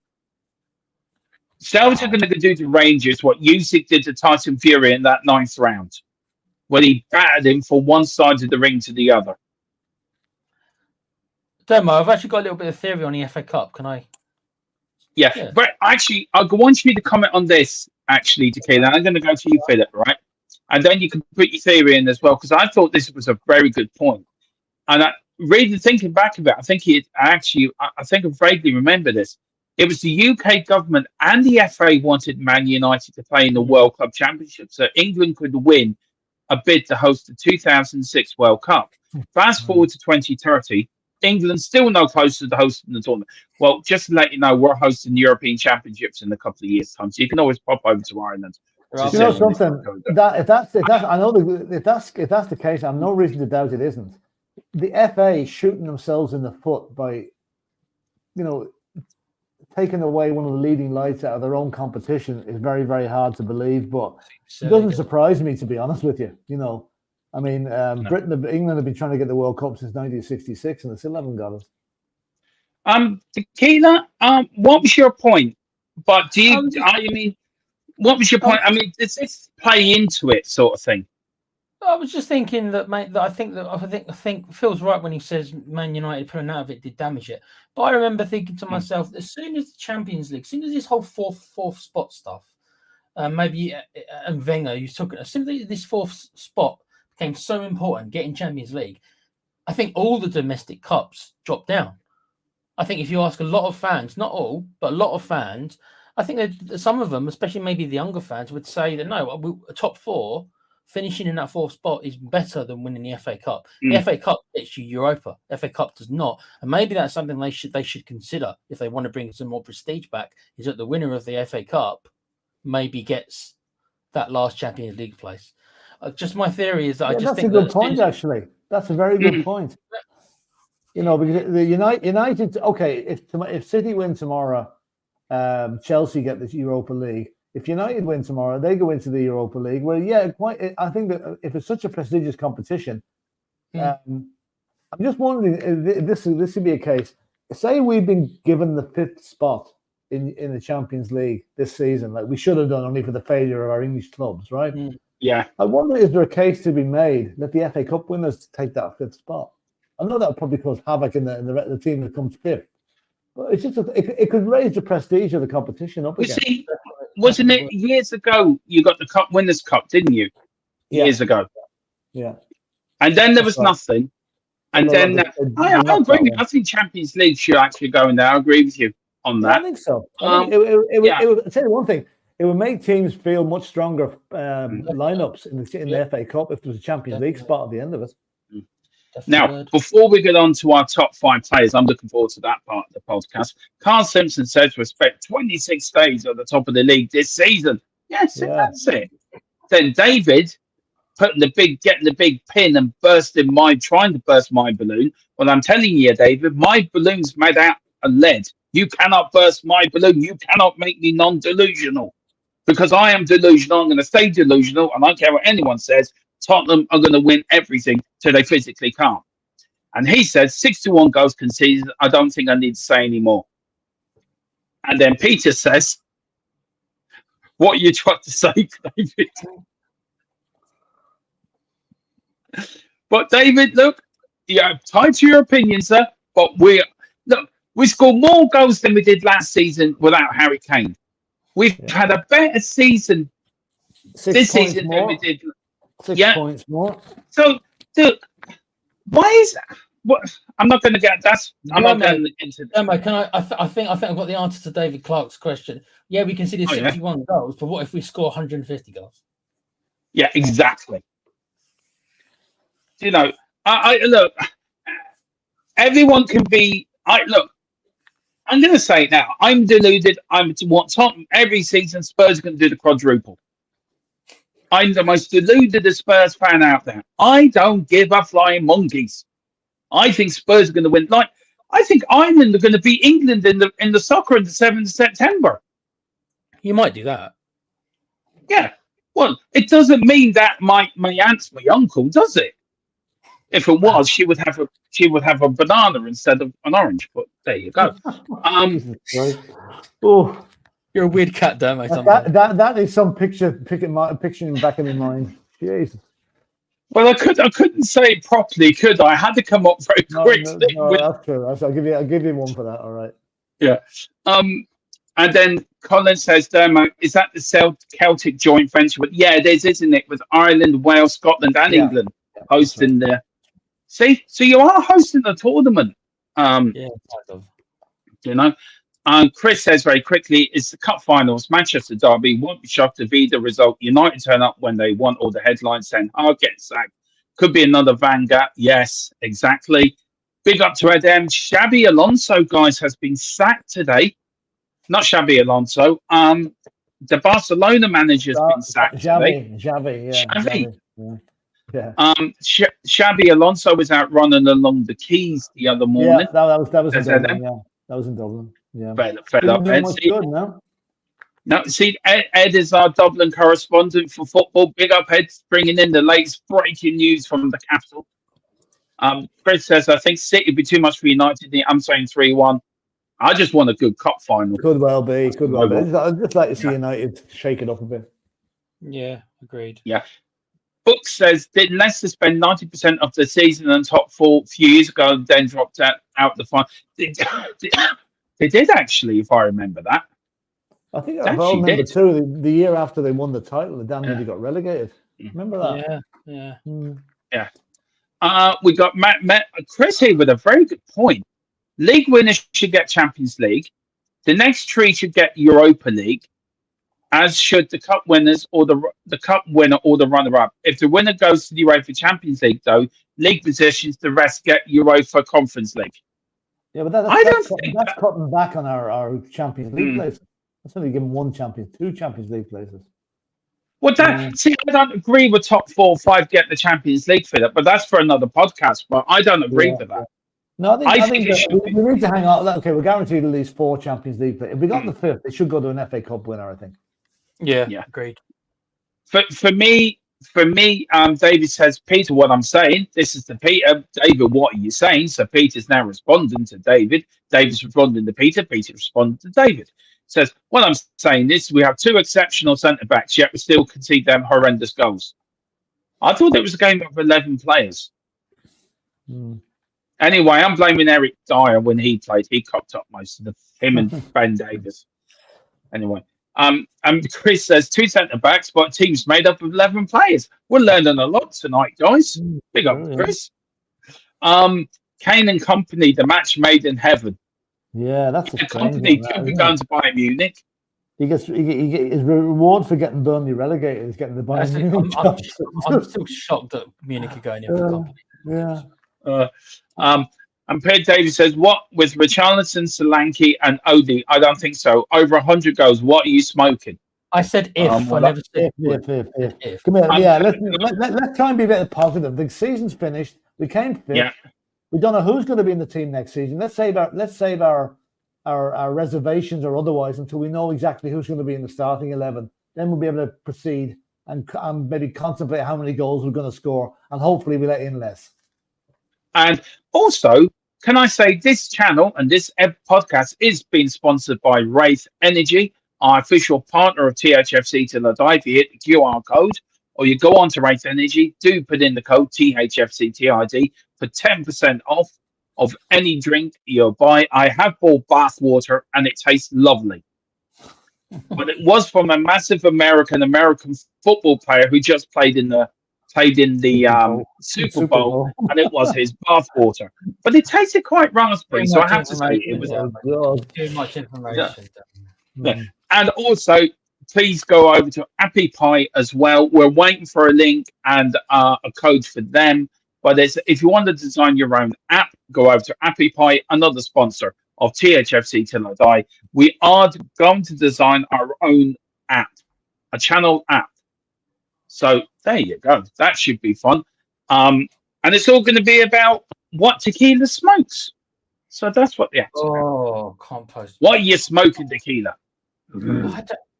Celtic are going to do to Rangers what Usyk did to Tyson Fury in that 9th round, when he battered him from one side of the ring to the other. Demo, I've actually got a little bit of theory on the FA Cup. Can I? Yeah. But actually, I want you to comment on this, actually, Tequila. I'm going to go to you, Philip, right? And then you can put your theory in as well, because I thought this was a very good point. And really thinking back about it, I think I vaguely remember this. It was the UK government and the FA wanted Man United to play in the World Club Championship so England could win a bid to host the 2006 World Cup. Fast forward to 2030, England's still no closer to hosting the tournament. Well, just to let you know, we're hosting the European Championships in a couple of years' time, so you can always pop over to Ireland. You know something? If that's the case, I have no reason to doubt it isn't. The FA shooting themselves in the foot by, taking away one of the leading lights out of their own competition is very, very hard to believe. But it doesn't surprise me, to be honest with you. I mean, England have been trying to get the World Cup since 1966, and they still haven't got it. Tequila, what was your point? But what was your point? I mean, does this play into it, sort of thing? I was just thinking that, mate. That I think Phil's right when he says Man United pulling out of it did damage it. But I remember thinking to myself, as soon as the Champions League, as soon as this whole fourth spot stuff, and Wenger, you took it. As soon as this fourth spot became so important, getting Champions League, I think all the domestic cups dropped down. I think if you ask a lot of fans, not all, but a lot of fans, I think that some of them, especially maybe the younger fans, would say that no, a top 4. Finishing in that 4th spot is better than winning the FA Cup. The FA Cup gets you Europa. FA Cup does not, and maybe that's something they should consider if they want to bring some more prestige back. Is that the winner of the FA Cup maybe gets that last Champions League place? Just my theory is that I just that's think a good point. Actually, that's a very good point. Because the United. Okay, if City win tomorrow, Chelsea get the Europa League. If United win tomorrow, they go into the Europa League. Well, I think that if it's such a prestigious competition, I'm just wondering if this would be a case. Say we've been given the 5th spot in the Champions League this season, like we should have done, only for the failure of our English clubs, right? Yeah. I wonder, is there a case to be made that the FA Cup winners take that 5th spot? I know that will probably cause havoc in the team that comes 5th, but it's just it could raise the prestige of the competition up again. See, wasn't it years ago? You got the Cup Winners' Cup, didn't you? Years ago. Yeah. And then there was nothing. And then I agree. I think Champions League should actually go in there. I agree with you on that. I think so. I think it would tell you one thing. It would make teams feel much stronger lineups in the FA Cup if there was a Champions League spot at the end of it. Now, before we get on to our top 5 players, I'm looking forward to that part of the podcast. Carl Simpson says we spent 26 days at the top of the league this season. Yes, that's it. Then David getting the big pin and trying to burst my balloon. Well, I'm telling you, David, my balloon's made out of lead. You cannot burst my balloon. You cannot make me non-delusional. Because I am delusional. I'm going to stay delusional. And I don't care what anyone says. Tottenham are going to win everything till they physically can't. And he says 61 goals conceded. I don't think I need to say any more. And then Peter says, what are you trying to say, David? But David, look, tied to your opinion, sir. But look, We scored more goals than we did last season without Harry Kane. We've had a better season 6 this points season more. than we did. 6 points more. So, look, why is what? I'm not going to get that's. I'm not going into. Can I think I've got the answer to David Clark's question. Yeah, we conceded 61 goals, but what if we score 150 goals? Yeah, exactly. You know, I look. Everyone can be. I'm going to say it now. I'm deluded. I'm to want Tottenham every season. Spurs are going to do the quadruple. I'm the most deluded Spurs fan out there. I don't give a flying monkeys. I think Spurs are going to win. Like I think Ireland are going to beat England in the soccer on the 7th of September. You might do that. Yeah. Well, it doesn't mean that my aunt's my uncle, does it? If it was, she would have a banana instead of an orange. But there you go. Oh, you're a weird cat, damn it. That is some picture in the back of my mind. Jesus. Well, I couldn't say it properly, could I? I had to come up very quickly. No, that's true. I'll give you one for that. All right. Yeah. And then Colin says, is that the Celtic joint venture? But yeah, it is, isn't it? With Ireland, Wales, Scotland, and England hosting the. See, so you are hosting the tournament. Kind of. You know. Chris says very quickly, it's the cup finals, Manchester derby. Won't be shocked if either result. United turn up when they want all the headlines saying, get sacked. Could be another Vanguard. Yes, exactly. Big up to Edem. Xabi Alonso, guys, has been sacked today. Not Xabi Alonso. The Barcelona manager's been sacked today. Xavi. Yeah. Xabi Alonso was out running along the quays the other morning. Yeah, that was in Dublin. Yeah, that was in Dublin. Yeah. Fed up. Ed. Good, no? No, see, Ed is our Dublin correspondent for football. Big up, Ed, bringing in the latest breaking news from the capital. Chris says, I think City would be too much for United. I'm saying 3-1. I just want a good cup final. Could well be. I'd just like to see United shake it up a bit. Yeah, agreed. Yeah. Book says, did Leicester spend 90% of the season on top four a few years ago and then dropped out the final? They did actually, if I remember that. I think I remember too. The year after they won the title, the damn nearly got relegated. Remember that? Yeah. We got Chris here with a very good point. League winners should get Champions League. The next three should get Europa League, as should the cup winners or the cup winner or the runner-up. If the winner goes to the UEFA Champions League, though, league positions, the rest get Europa Conference League. Yeah, but that's cutting back on our Champions League places. That's only giving two Champions League places. Well, see, I don't agree with top 4 or 5 get the Champions League for that, but that's for another podcast. But I don't agree with that. No, I think we need to hang on. Okay, we're guaranteed at least 4 Champions League players. If we got the 5th, it should go to an FA Cup winner, I think. Yeah, agreed. For me, David says, Peter, what I'm saying, this is to Peter. David, what are you saying? So Peter's now responding to David. David's responding to Peter. Peter responding to David. Says, what I'm saying is we have 2 exceptional centre-backs, yet we still concede them horrendous goals. I thought it was a game of 11 players. Anyway, I'm blaming Eric Dyer when he played. He cocked up most of him and Ben Davis. Anyway. And Chris says 2 centre-backs, but team's made up of 11 players. We're learning a lot tonight, guys. Big up, Chris. Kane and company, the match made in heaven. Yeah, that's a company. Could be going to Bayern Munich. He gets his reward for getting Burnley relegated is getting the Bayern Munich. I'm still shocked that Munich are going in for company. Yeah. And Pierre Davis says, what with Richarlison, Solanke, and Odie? I don't think so. Over 100 goals. What are you smoking? I said if. I never said if. Come here. Let's try and be a bit positive. The season's finished. We came 5th. Yeah. We don't know who's going to be in the team next season. Let's save our reservations or otherwise until we know exactly who's going to be in the starting 11. Then we'll be able to proceed and maybe contemplate how many goals we're going to score, and hopefully we let in less. And also, can I say this channel and this podcast is being sponsored by Wraith Energy, our official partner of THFC till I die. If you hit the QR code or you go on to Wraith Energy, do put in the code THFCTID for 10% off. of any drink you buy. I have bought bath water, and it tastes lovely. But it was from a massive American football player who just played in the Super Bowl, and it was his bath water. But it tasted quite raspberry, so I have to say it was. Too much information. Yeah. And also, please go over to Appy Pie as well. We're waiting for a link and a code for them. But if you want to design your own app, go over to Appy Pie, another sponsor of THFC Till I Die. We are going to design our own app, a channel app. So there you go. That should be fun. And it's all going to be about what tequila smokes. So that's what the app's about. Oh, compost. What are you smoking, tequila?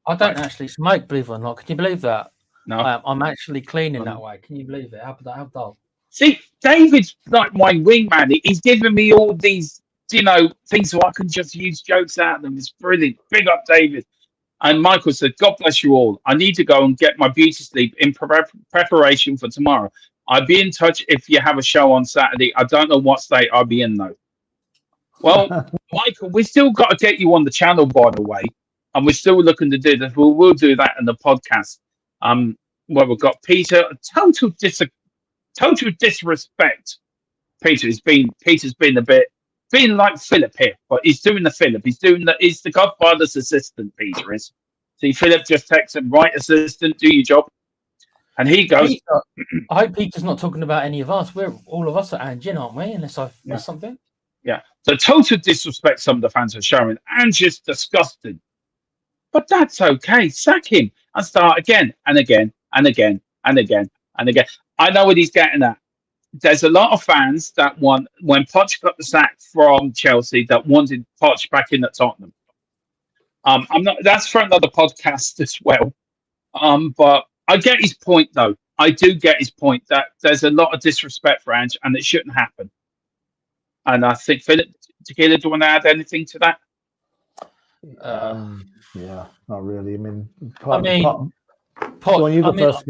I don't actually smoke, believe it or not. Can you believe that? No. I'm actually clean in that way. Can you believe it? How dull? See, David's like my wingman. He's giving me all these, things so I can just use jokes out of them. It's brilliant. Big up, David. And Michael said, God bless you all. I need to go and get my beauty sleep in preparation for tomorrow. I'll be in touch if you have a show on Saturday. I don't know what state I'll be in, though. Well, Michael, we still got to get you on the channel, by the way. And we're still looking to do that. We'll do that in the podcast. Well, we've got Peter. Total disrespect. Peter's been a bit like Philip here, but he's doing the Philip. He's the Godfather's assistant. Peter is. See, Philip just texts him, right, assistant, do your job, and he goes. Peter, I hope Peter's not talking about any of us. We're all of us at Anjin, aren't we? Unless I've missed something. Yeah. So total disrespect some of the fans are showing, and just disgusting. But that's okay. Sack him and start again and again and again and again and again. I know what he's getting at. There's a lot of fans that want, when Poch got the sack from Chelsea, that wanted Poch back in at Tottenham. That's for another podcast as well. But I get his point, though. I do get his point that there's a lot of disrespect for Ange, and it shouldn't happen. And I think, Philip, Tequila, do you want to add anything to that? Yeah, not really. Poch. You go first.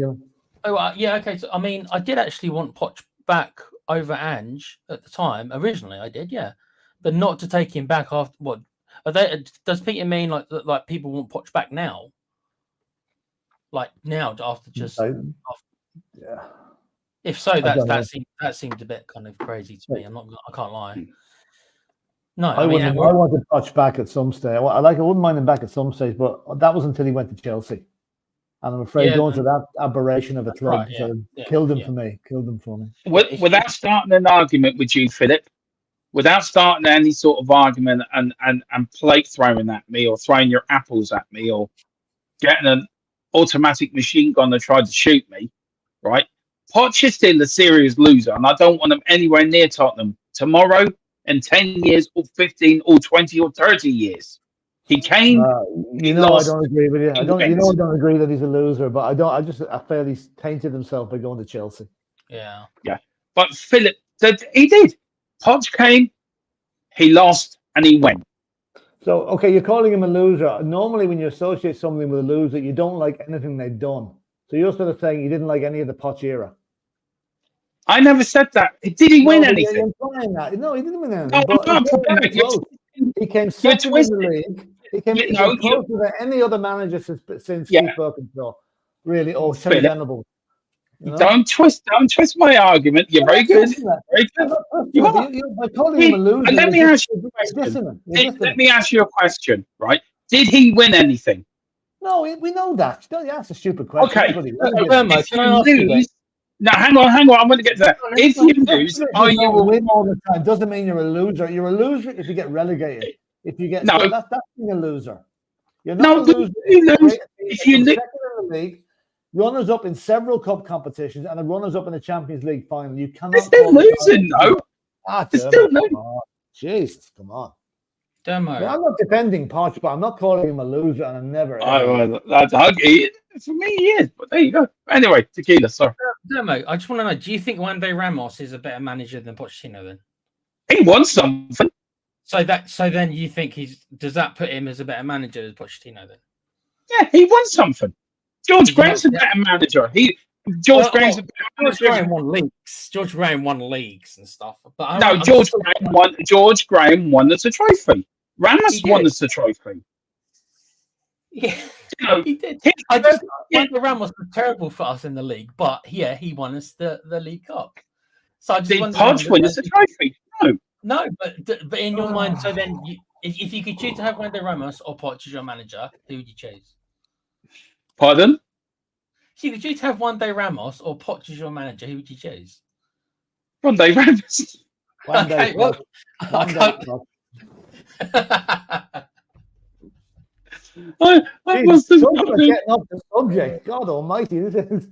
Yeah, okay. So, I did actually want Poch back over Ange at the time. Originally, I did, yeah, but not to take him back after what? Does Peter mean like people want Poch back now? Like now, after just yeah. If so, that seemed a bit kind of crazy to me. I can't lie. No, I wanted Poch back at some stage. I wouldn't mind him back at some stage, but that was until he went to Chelsea. And I'm afraid going to that aberration of a club killed him for me. Without starting an argument with you, Philip, without starting any sort of argument and plate throwing at me or throwing your apples at me or getting an automatic machine gun to try to shoot me, right? Poch is still a serious loser, and I don't want him anywhere near Tottenham tomorrow in 10 years or 15 or 20 or 30 years. He came. I don't agree with you. I don't agree that he's a loser, but I feel he's tainted himself by going to Chelsea. Yeah. But Philip, he did. Poch came, he lost, and he went. So, okay, you're calling him a loser. Normally, when you associate something with a loser, you don't like anything they've done. So you're sort of saying you didn't like any of the Poch era. I never said that. Did he win anything? You're implying that. No, he didn't win anything. He came second in the league. He came closer than any other manager since Steve Birkinshaw, really, or Terry Venables. Don't twist my argument. You're very good. Very good. Let me ask you a question. Let me ask you a question, right? Did he win anything? No, we know that. Don't ask a stupid question. Okay. No, hang on. I'm going to get to that. If you lose, win all the time? Doesn't mean you're a loser. You're a loser if you get relegated. If you get that's being a loser. You're not a loser. If you lose second in the league, runners up in several cup competitions, and a runners up in the Champions League final. You cannot. It's still losing, though. It's still losing. Jesus, come on. Demo. I'm not defending Poch, but I'm not calling him a loser, and I never. That's ugly. For me, he is. But there you go. Anyway, Tequila, sorry. Demo. I just want to know: do you think Juande Ramos is a better manager than Pochettino? Then he won something. So then you think does that put him as a better manager than Pochettino? Then yeah, he won something. George Grant's a better manager. George Graham's a better George manager. Graham won leagues. George Graham won leagues and stuff. But No, George Graham won us a trophy. Ramos won us a trophy. Yeah, You know, he did. his I just yeah. Michael Ramos was terrible for us in the league, but yeah, he won us the League Cup. So I just Did wondered Podge win us a trophy? No. No, but in your mind, so then if you could choose to have Juan de Ramos or Poch as your manager, who would you choose? Pardon? So you could choose to have Juan de Ramos or Poch as your manager, who would you choose? One day, Ramos. One day, Okay, well, one day, I must have. Talking about getting off the subject. God Almighty, this is.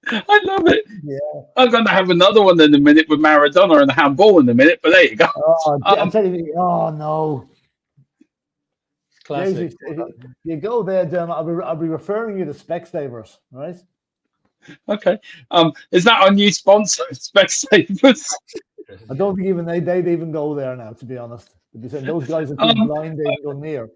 I love it. Yeah. I'm going to have another one in a minute with Maradona and handball in a minute, but there you go. Oh, I'm telling you. Oh no. classic. Jesus, you go there, Dermot. I'll be referring you to Specsavers, right? Okay. Is that our new sponsor, Specsavers? I don't think even they'd even go there now, to be honest. They'd saying those guys are too blind, they can go near.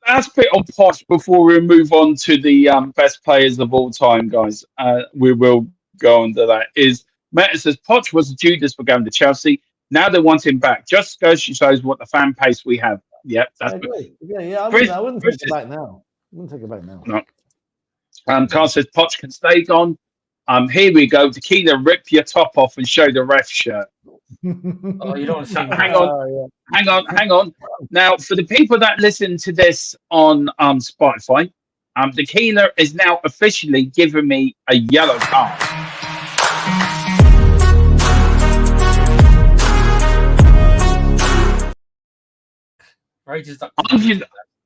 Last bit on Posh before we move on to the best players of all time, guys. We will go on to that. Is Meta says Poch was a Judas for going to Chelsea. Now they want him back. Just goes to shows what the fan base we have. Yep, that's I good. agree. Yeah, I wouldn't take it back now. No. Carl says Poch can stay gone. Here we go. Tequila, rip your top off and show the ref shirt. Oh, you don't want to see Hang on. Now, for the people that listen to this on Spotify, Tequila is now officially giving me a yellow card.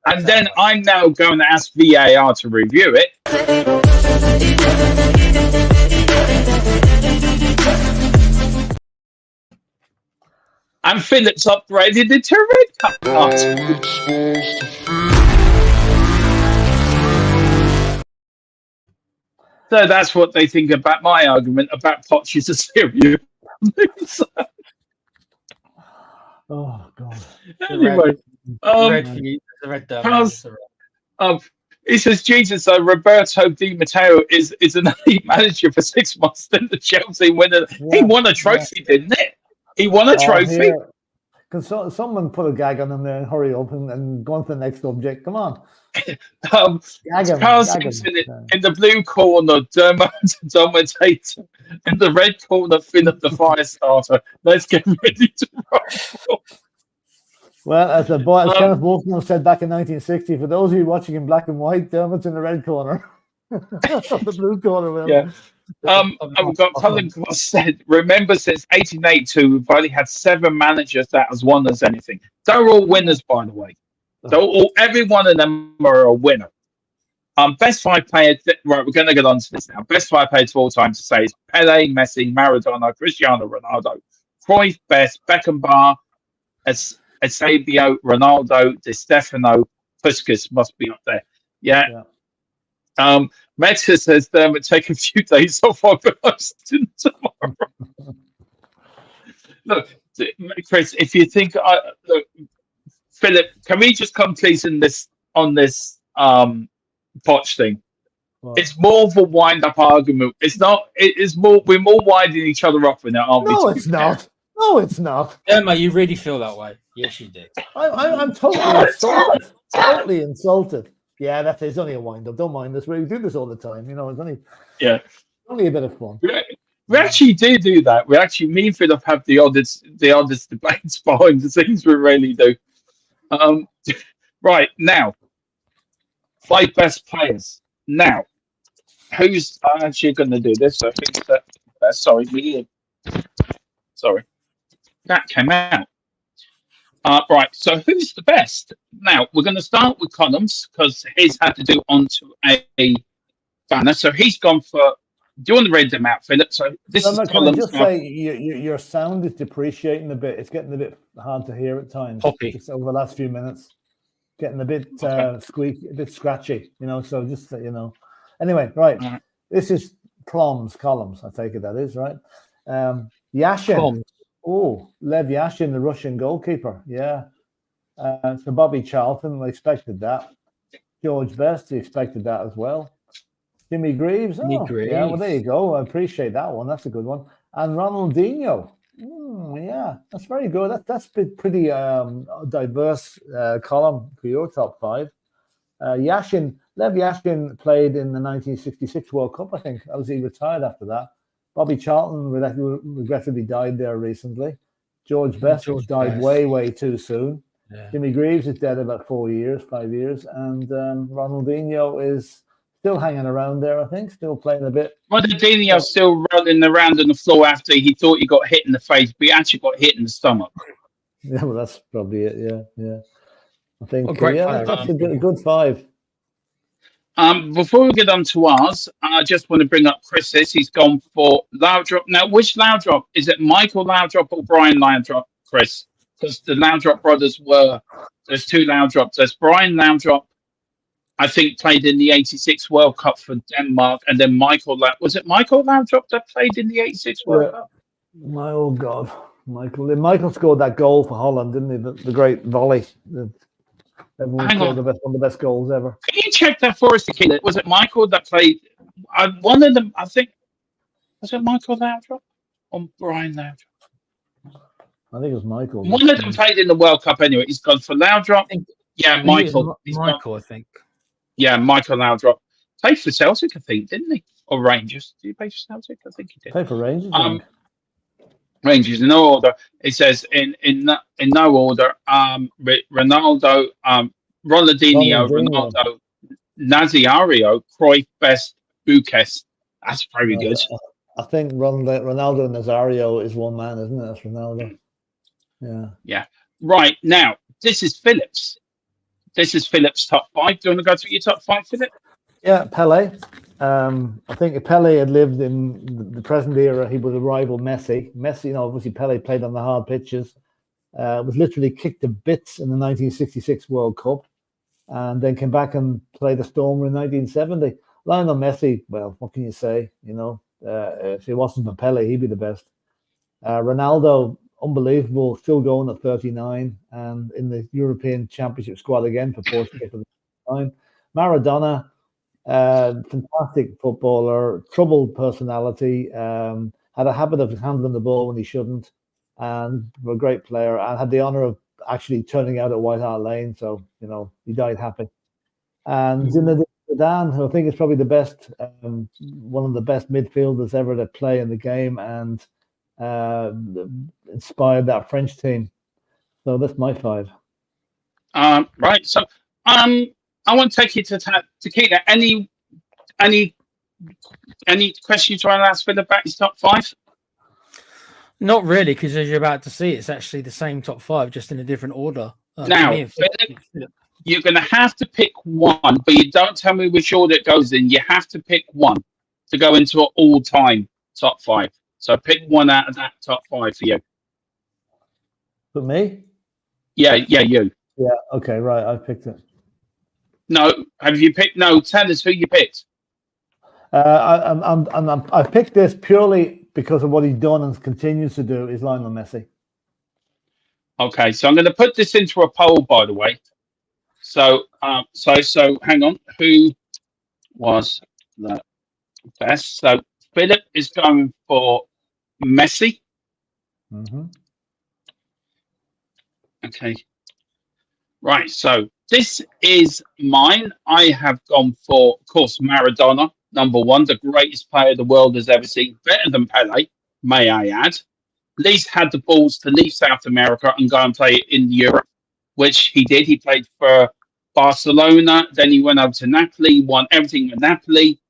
And then I'm now going to ask VAR to review it. And Phillips upgraded it to a red card. So that's what they think about my argument about Poch is a serious. Oh God. Anyway, he says, Jesus, Roberto Di Matteo is an elite manager for 6 months. Then the Chelsea winner. Yeah, he won a trophy, didn't it? He won a trophy. Can someone put a gag on him there and hurry up and go on to the next subject? Come on. Carl Simpson in the blue corner, Dominator. In the red corner, Philip the Firestarter. Let's get ready to roll. Well, as Kenneth Wolfman said back in 1960, for those of you watching in black and white, Dermot's in the red corner. The blue corner. Will. Yeah. I've got Colin Cross said, remember since 1882, we've only had 7 managers that has won us anything. They're all winners, by the way. Every one of them are a winner. Best 5 players. Right, we're going to get on to this now. Best 5 players of all time to say is Pele, Messi, Maradona, Cristiano Ronaldo, Cruyff, Best, Beckenbauer, Eusebio, Ronaldo, Di Stefano, Puskas must be up there. Yeah. Meta says Dermot take a few days off. I'll be hosting tomorrow. Look, Chris, if you think, look, Philip, can we just come please on this Poch thing? Wow. It's more of a wind-up argument. It's not. It's more. We're more winding each other up in it, aren't we? No, it's not. No, it's not. Emma, you really feel that way? Yes, you did. I'm totally insulted. Totally insulted. Yeah, it's only a wind-up. Don't mind this. We do this all the time. You know, it's only a bit of fun. We actually do that. We actually, me and Philip have the oddest debates behind the scenes. We really do. Right now, 5 best players. Now, who's actually going to do this? I think that. Sorry, that came out. Right, so who's the best? Now, we're going to start with columns because he's had to do onto a banner. So he's gone for. Do you want to read them out, Philip? So this is columns. Can I just say your sound is depreciating a bit. It's getting a bit hard to hear at times. Just over the last few minutes, getting a bit squeaky, a bit scratchy. You know, so just you know. Anyway, right. This is columns. I take it that is right. Yashin. Oh, Lev Yashin, the Russian goalkeeper. Yeah. So Bobby Charlton, we expected that. George Best, we expected that as well. Jimmy Greaves. Jimmy Oh, yeah. Well, there you Greaves. go. I appreciate that one. That's a good one. And Ronaldinho. Yeah, that's very good. That's pretty diverse column for your top five. Lev Yashin played in the 1966 World Cup, I think. He retired after that. Bobby Charlton regrettably died there recently. George Best died way too soon. Yeah. Jimmy Greaves is dead about 5 years. And Ronaldinho is still hanging around there, I think, still playing a bit. Ronaldinho's still rolling around on the floor after he thought he got hit in the face, but he actually got hit in the stomach. Yeah, well, that's probably it. Yeah. I think, that's a good five. Before we get on to ours, I just want to bring up Chris's. He's gone for Laudrup. Now, which Laudrup? Is it Michael Laudrup or Brian Laudrup, Chris? Because the Laudrup brothers there's two Laudrups. There's Brian Laudrup, I think, played in the 86 World Cup for Denmark. And then was it Michael Laudrup that played in the 86 World Cup? My old God. Michael scored that goal for Holland, didn't he? The great volley. Everyone scored one of the best goals ever. Can you check that for us, Tequila? Was it Michael that played? One of them, I think. Was it Michael Laudrup or Brian Laudrup? I think it was Michael. One of them played in the World Cup anyway. He's gone for Laudrup. Yeah, Michael. Michael, I think. Yeah, Michael Laudrup. Played for Celtic, I think, didn't he? Or Rangers. Did he play for Celtic? I think he did. Played for Rangers. Rangers in no order. It says in no order. Ronaldo, Ronaldinho, Ronaldo, Nazario, Cruyff, Best, Buques. That's very good. I think Ronaldo and Nazario is one man, isn't it? That's Ronaldo. Yeah. Right now, this is Phillips. This is Phillips' top five. Do you want to go through your top five, Philip? Yeah, Pele. I think if Pele had lived in the present era, he would have rivaled Messi. Messi, obviously Pele played on the hard pitches. Was literally kicked to bits in the 1966 World Cup, and then came back and played the Stormer in 1970. Lionel Messi, well, what can you say? If it wasn't for Pele, he'd be the best. Ronaldo, unbelievable, still going at 39, and in the European Championship squad again for Portugal for the time. Maradona, fantastic footballer, troubled personality, had a habit of handling the ball when he shouldn't, and a great player, and had the honor of actually turning out at White Hart Lane, so he died happy. And Zinedine Zidane, who I think is probably the best, one of the best midfielders ever to play in the game, and inspired that French team. So that's my five. Right. So I want to take you to Tequila. Any questions you want to ask Philip about his top five? Not really, because as you're about to see, it's actually the same top five, just in a different order. Now, Philip, you're going to have to pick one, but you don't tell me which order it goes in. You have to pick one to go into an all-time top five. So pick one out of that top five for you. For me? Yeah, you. Yeah. Okay. Right. I picked it. No, have you picked? No, tell us who you picked. I picked this purely because of what he's done and continues to do. Is Lionel Messi. Okay, so I'm going to put this into a poll, by the way. So hang on. Who was the best? So Philip is going for Messi. Mm-hmm. Okay. Right. So this is mine. I have gone for, of course, Maradona, number one, the greatest player the world has ever seen, better than Pele, may I add. Least had the balls to leave South America and go and play in Europe, which he did. He played for Barcelona. Then he went over to Napoli, won everything with Napoli.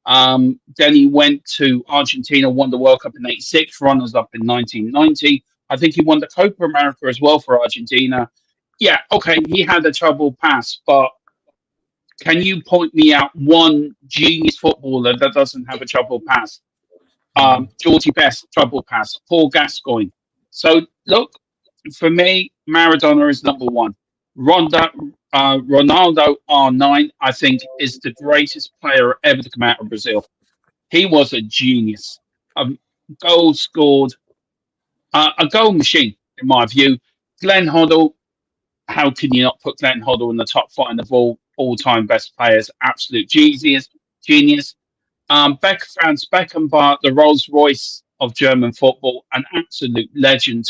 Then he went to Argentina, won the World Cup in '86, runners-up in 1990. I think he won the Copa America as well for Argentina. Yeah, okay, he had a troubled past, but can you point me out one genius footballer that doesn't have a troubled past? Georgie Best, troubled past. Paul Gascoigne. So, look, for me, Maradona is number one. Ronaldo, R9, I think, is the greatest player ever to come out of Brazil. He was a genius. Goal scored, a goal machine, in my view. Glenn Hoddle, how can you not put Glenn Hoddle in the top five of all-time best players? Absolute genius. Franz Beckenbauer, the Rolls Royce of German football, an absolute legend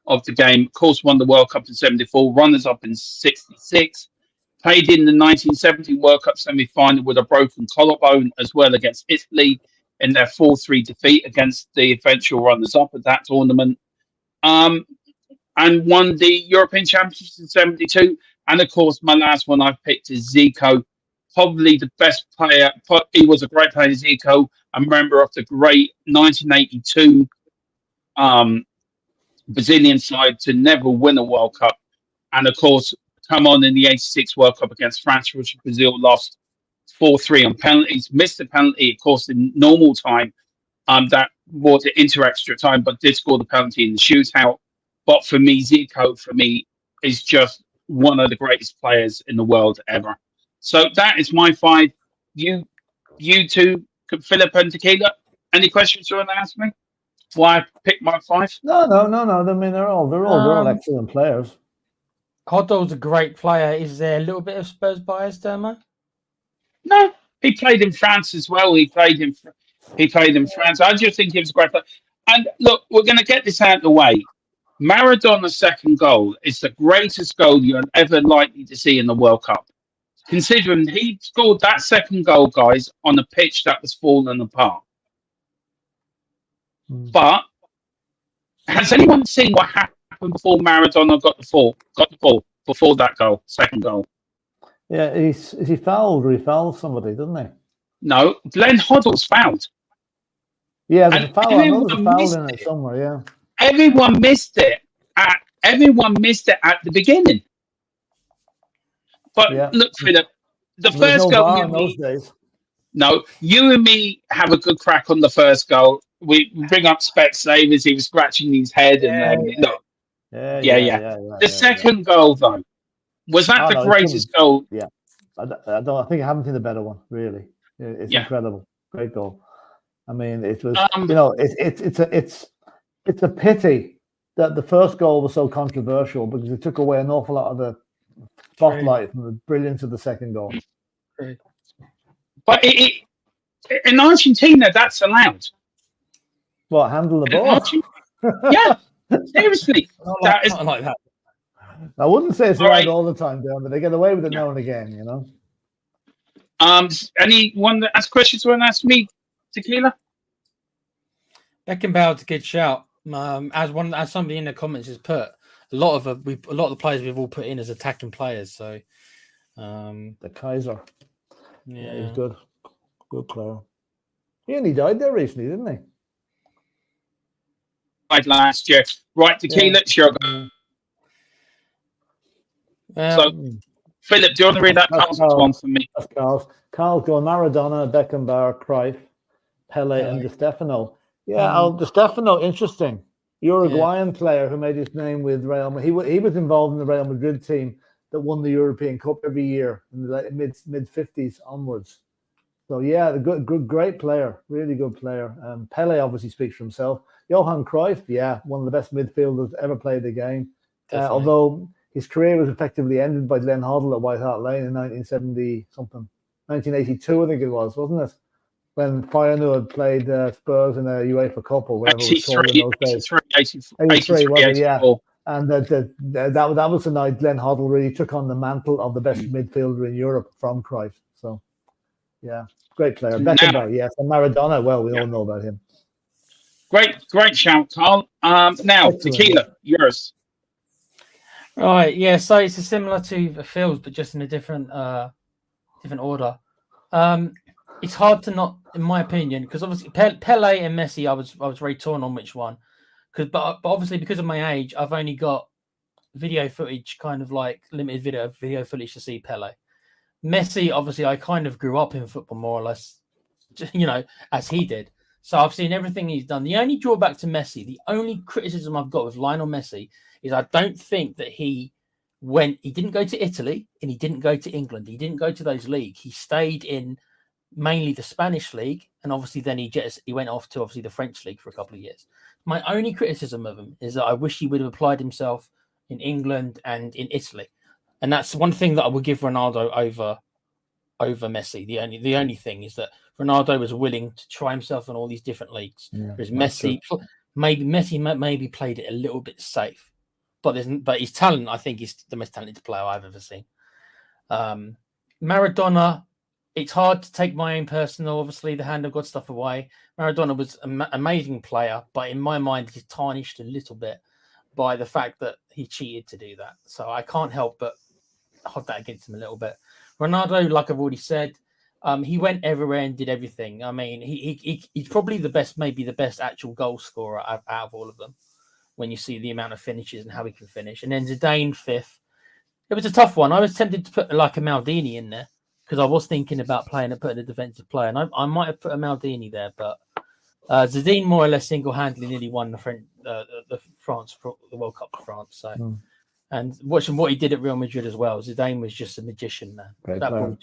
of the game. Of course, won the World Cup in '74, runners up in '66. Played in the 1970 World Cup semi-final with a broken collarbone as well against Italy in their 4-3 defeat against the eventual runners-up at that tournament. And won the European Championships in '72. And of course, my last one I've picked is Zico, probably the best player. He was a great player, Zico, a member of the great 1982 Brazilian side to never win a World Cup. And of course, come on in the '86 World Cup against France, which Brazil lost 4-3 on penalties, missed the penalty, of course, in normal time. That brought it into extra time, but did score the penalty in the shootout. But for me, Zico, is just one of the greatest players in the world ever. So that is my 5. You two, Philip and Tequila, any questions you want to ask me? Why I picked my 5? No. I mean, they're all excellent players. Hot Dog's a great player. Is there a little bit of Spurs bias, Dermo? No, he played in France as well. He played in France. I just think he was a great player. And look, we're going to get this out of the way. Maradona's second goal is the greatest goal you're ever likely to see in the World Cup. Considering he scored that second goal, guys, on a pitch that was falling apart. But has anyone seen what happened before Maradona got the ball before that goal, second goal? Yeah, he fouled somebody, didn't he? No, Glenn Hoddle's fouled. Yeah, there's a foul. I know there's a foul in it somewhere. Yeah. Everyone missed it at the beginning. But look, Philip, the first goal. In those days. No, you and me have a good crack on the first goal. We bring up Specsavers. He was scratching his head, and look. Yeah. The second goal, though, was that the greatest goal? Yeah, I think I haven't seen a better one. Really, it's incredible. Great goal. I mean, it was. It's a pity that the first goal was so controversial because it took away an awful lot of the spotlight and the brilliance of the second goal. But in Argentina, that's allowed. What, handle the ball? Yeah, seriously. Not like that. I wouldn't say it's allowed all the time, Dan, but they get away with it now and again, you know. Anyone that has questions want to ask me, Tequila? Beckenbauer's a good shout. As somebody in the comments has put, a lot of the players we've all put in as attacking players. So, the Kaiser, he's good player. He only died there recently, didn't he? Died last year. Right, Tequila, it's your go. So, Philip, do you want to read that one for me? That's Carl's. Carl's going Maradona, Beckenbauer, Cruyff, Pele, and Di Stefano. Yeah, Di Stefano, interesting. Uruguayan player who made his name with Real Madrid. He was involved in the Real Madrid team that won the European Cup every year in the mid 50s onwards. So great player, really good player. Pele obviously speaks for himself. Johan Cruyff, one of the best midfielders ever played the game. Although his career was effectively ended by Glenn Hoddle at White Hart Lane in 1982, I think it was, wasn't it? When Feyenoord played Spurs in a UEFA Cup or whatever it was called in those days. 83, was it? Yeah. And that was the night Glenn Hoddle really took on the mantle of the best midfielder in Europe from Cruyff. So, great player. Beckenbauer, yes. And Maradona, well, we all know about him. Great shout, Carl. Now, Tequila, yours. Right, yeah. So it's similar to Phil's, but just in a different order. It's hard to not, in my opinion, because obviously Pele and Messi, I was very torn on which one, but obviously because of my age, I've only got video footage, kind of like limited video footage to see Pele. Messi, obviously, I kind of grew up in football more or less, as he did. So I've seen everything he's done. The only drawback to Messi, the only criticism I've got with Lionel Messi is I don't think that he didn't go to Italy and he didn't go to England. He didn't go to those leagues. He stayed in mainly the Spanish league, and obviously then he went off to obviously the French league for a couple of years. My only criticism of him is that I wish he would have applied himself in England and in Italy, and that's one thing that I would give Ronaldo over over Messi. The only thing is that Ronaldo was willing to try himself in all these different leagues. Whereas Messi, maybe played it a little bit safe, but his talent, I think, is the most talented player I've ever seen. Maradona, it's hard to take my own personal, obviously, the hand of God stuff away. Maradona was an amazing player, but in my mind, he's tarnished a little bit by the fact that he cheated to do that. So I can't help but hold that against him a little bit. Ronaldo, like I've already said, he went everywhere and did everything. I mean, he's probably maybe the best actual goal scorer out of all of them when you see the amount of finishes and how he can finish. And then Zidane, fifth. It was a tough one. I was tempted to put like a Maldini in there because I was thinking about putting a defensive player, and I might have put a Maldini there, but Zidane more or less single-handedly nearly won the World Cup for France. So, and watching what he did at Real Madrid as well, Zidane was just a magician, man. That ball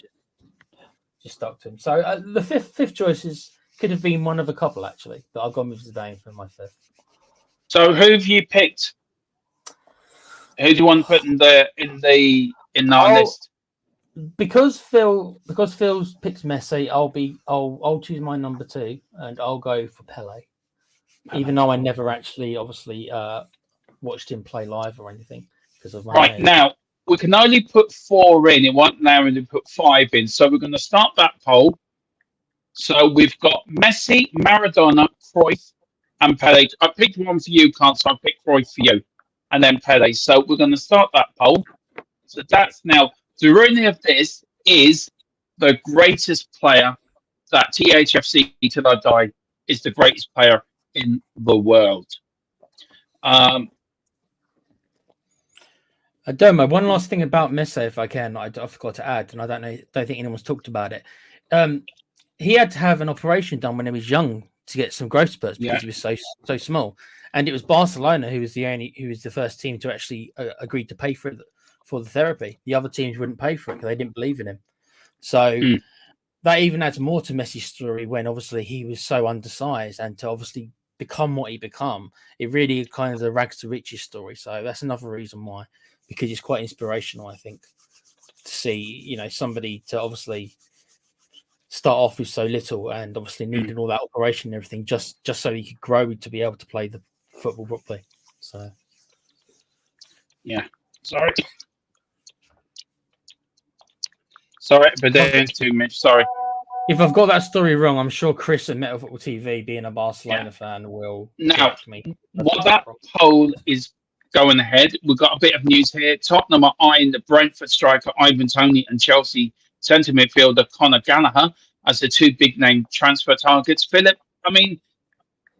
just stuck to him. So the fifth choices could have been one of a couple actually, but I've gone with Zidane for my fifth. So who have you picked? Who do you want to put in our list? Because Phil's picks Messi, I'll choose my number 2 and I'll go for Pele. Even though I never actually obviously watched him play live or anything because of my age. Now we can only put 4 in. It won't allow me to put 5 in. So we're going to start that poll. So we've got Messi, Maradona, Cruyff, and Pele. I picked one for you, Carl, so I picked Cruyff for you. And then Pele. So we're going to start that poll. So that's now the running of this is the greatest player that Thfc till I die is the greatest player in the world. I don't know. One last thing about Messi, if I can, I forgot to add, and I don't think anyone's talked about it. He had to have an operation done when he was young to get some growth spurts because he was so small. And it was Barcelona who was the first team to actually agree to pay for the therapy. The other teams wouldn't pay for it because they didn't believe in him. So that even adds more to Messi's story when obviously he was so undersized, and to obviously become what he become, it really kind of the rags to riches story. So that's another reason why, because it's quite inspirational, I think, to see somebody to obviously start off with so little and obviously needing all that operation and everything just so he could grow to be able to play the football properly. So sorry, but there's too much. Sorry. If I've got that story wrong, I'm sure Chris at Metal Football TV, being a Barcelona fan, will correct me. What that poll is going ahead, we've got a bit of news here. Tottenham are eyeing the Brentford striker Ivan Toney and Chelsea centre midfielder Conor Gallagher as the 2 big-name transfer targets. Philip, I mean,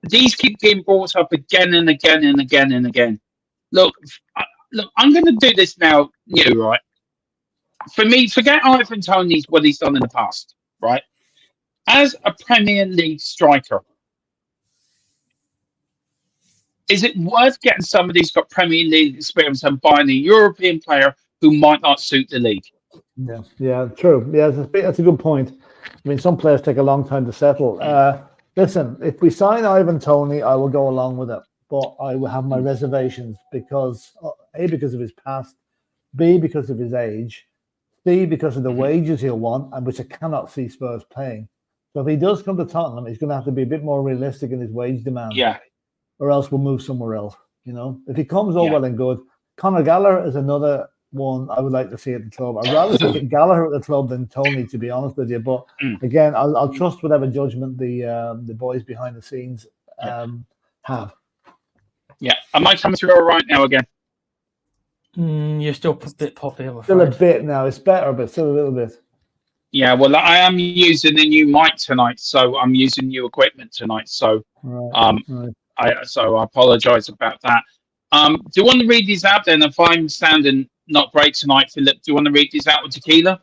these keep getting brought up again and again and again and again. Look, I'm going to do this now, right? For me, forget Ivan Toney's what he's done in the past, right? As a Premier League striker, is it worth getting somebody who's got Premier League experience and buying a European player who might not suit the league? Yeah, true. Yeah, that's a good point. I mean, some players take a long time to settle. Listen, if we sign Ivan Toney, I will go along with it, but I will have my reservations because A, because of his past, B, because of his age, C, because of the wages he'll want, and which I cannot see Spurs paying. So if he does come to Tottenham, he's going to have to be a bit more realistic in his wage demand. Yeah. Or else we'll move somewhere else. If he comes all well and good. Conor Gallagher is another one I would like to see at the club. I'd rather see Gallagher at the club than Toney, to be honest with you. But again, I'll trust whatever judgment the boys behind the scenes have. Yeah. Am I coming through all right now again? You're still a bit poppy. Still a bit now. It's better, but still a little bit. Yeah, well, I am using the new mic tonight, so I'm using new equipment tonight. So, I apologise about that. Do you want to read these out then? If I'm sounding not great tonight, Philip, do you want to read these out with Tequila?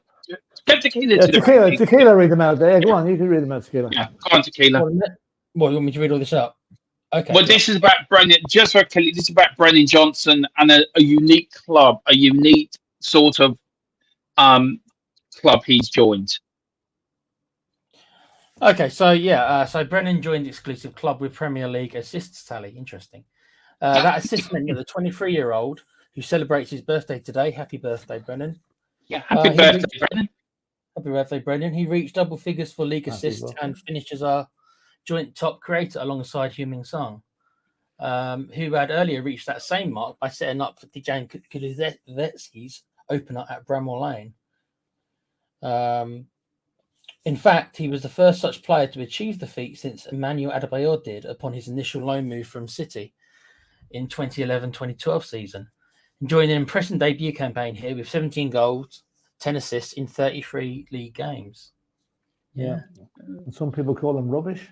Get Tequila to Tequila, read them out there. Go on, you can read them out, Tequila. Yeah, go on, Tequila. What, you want me to read all this out? Okay. Well, this is about Brennan. Just for this is about Brennan Johnson and a unique club, a unique sort of club he's joined. Okay, so so Brennan joined exclusive club with Premier League assists tally. Interesting. That assist meant that the 23-year-old who celebrates his birthday today. Happy birthday, Brennan. Yeah, happy birthday, Brennan. Happy birthday, Brendan. He reached double figures for league Happy assists birthday. and finished as our joint top creator alongside Heung-min Song, who had earlier reached that same mark by setting up for Dejan Kulusevski's opener at Bramall Lane. In fact, he was the first such player to achieve the feat since Emmanuel Adebayor did upon his initial loan move from City in 2011-2012 season, enjoying an impressive debut campaign here with 17 goals, 10 assists in 33 league games. Yeah. And some people call him rubbish.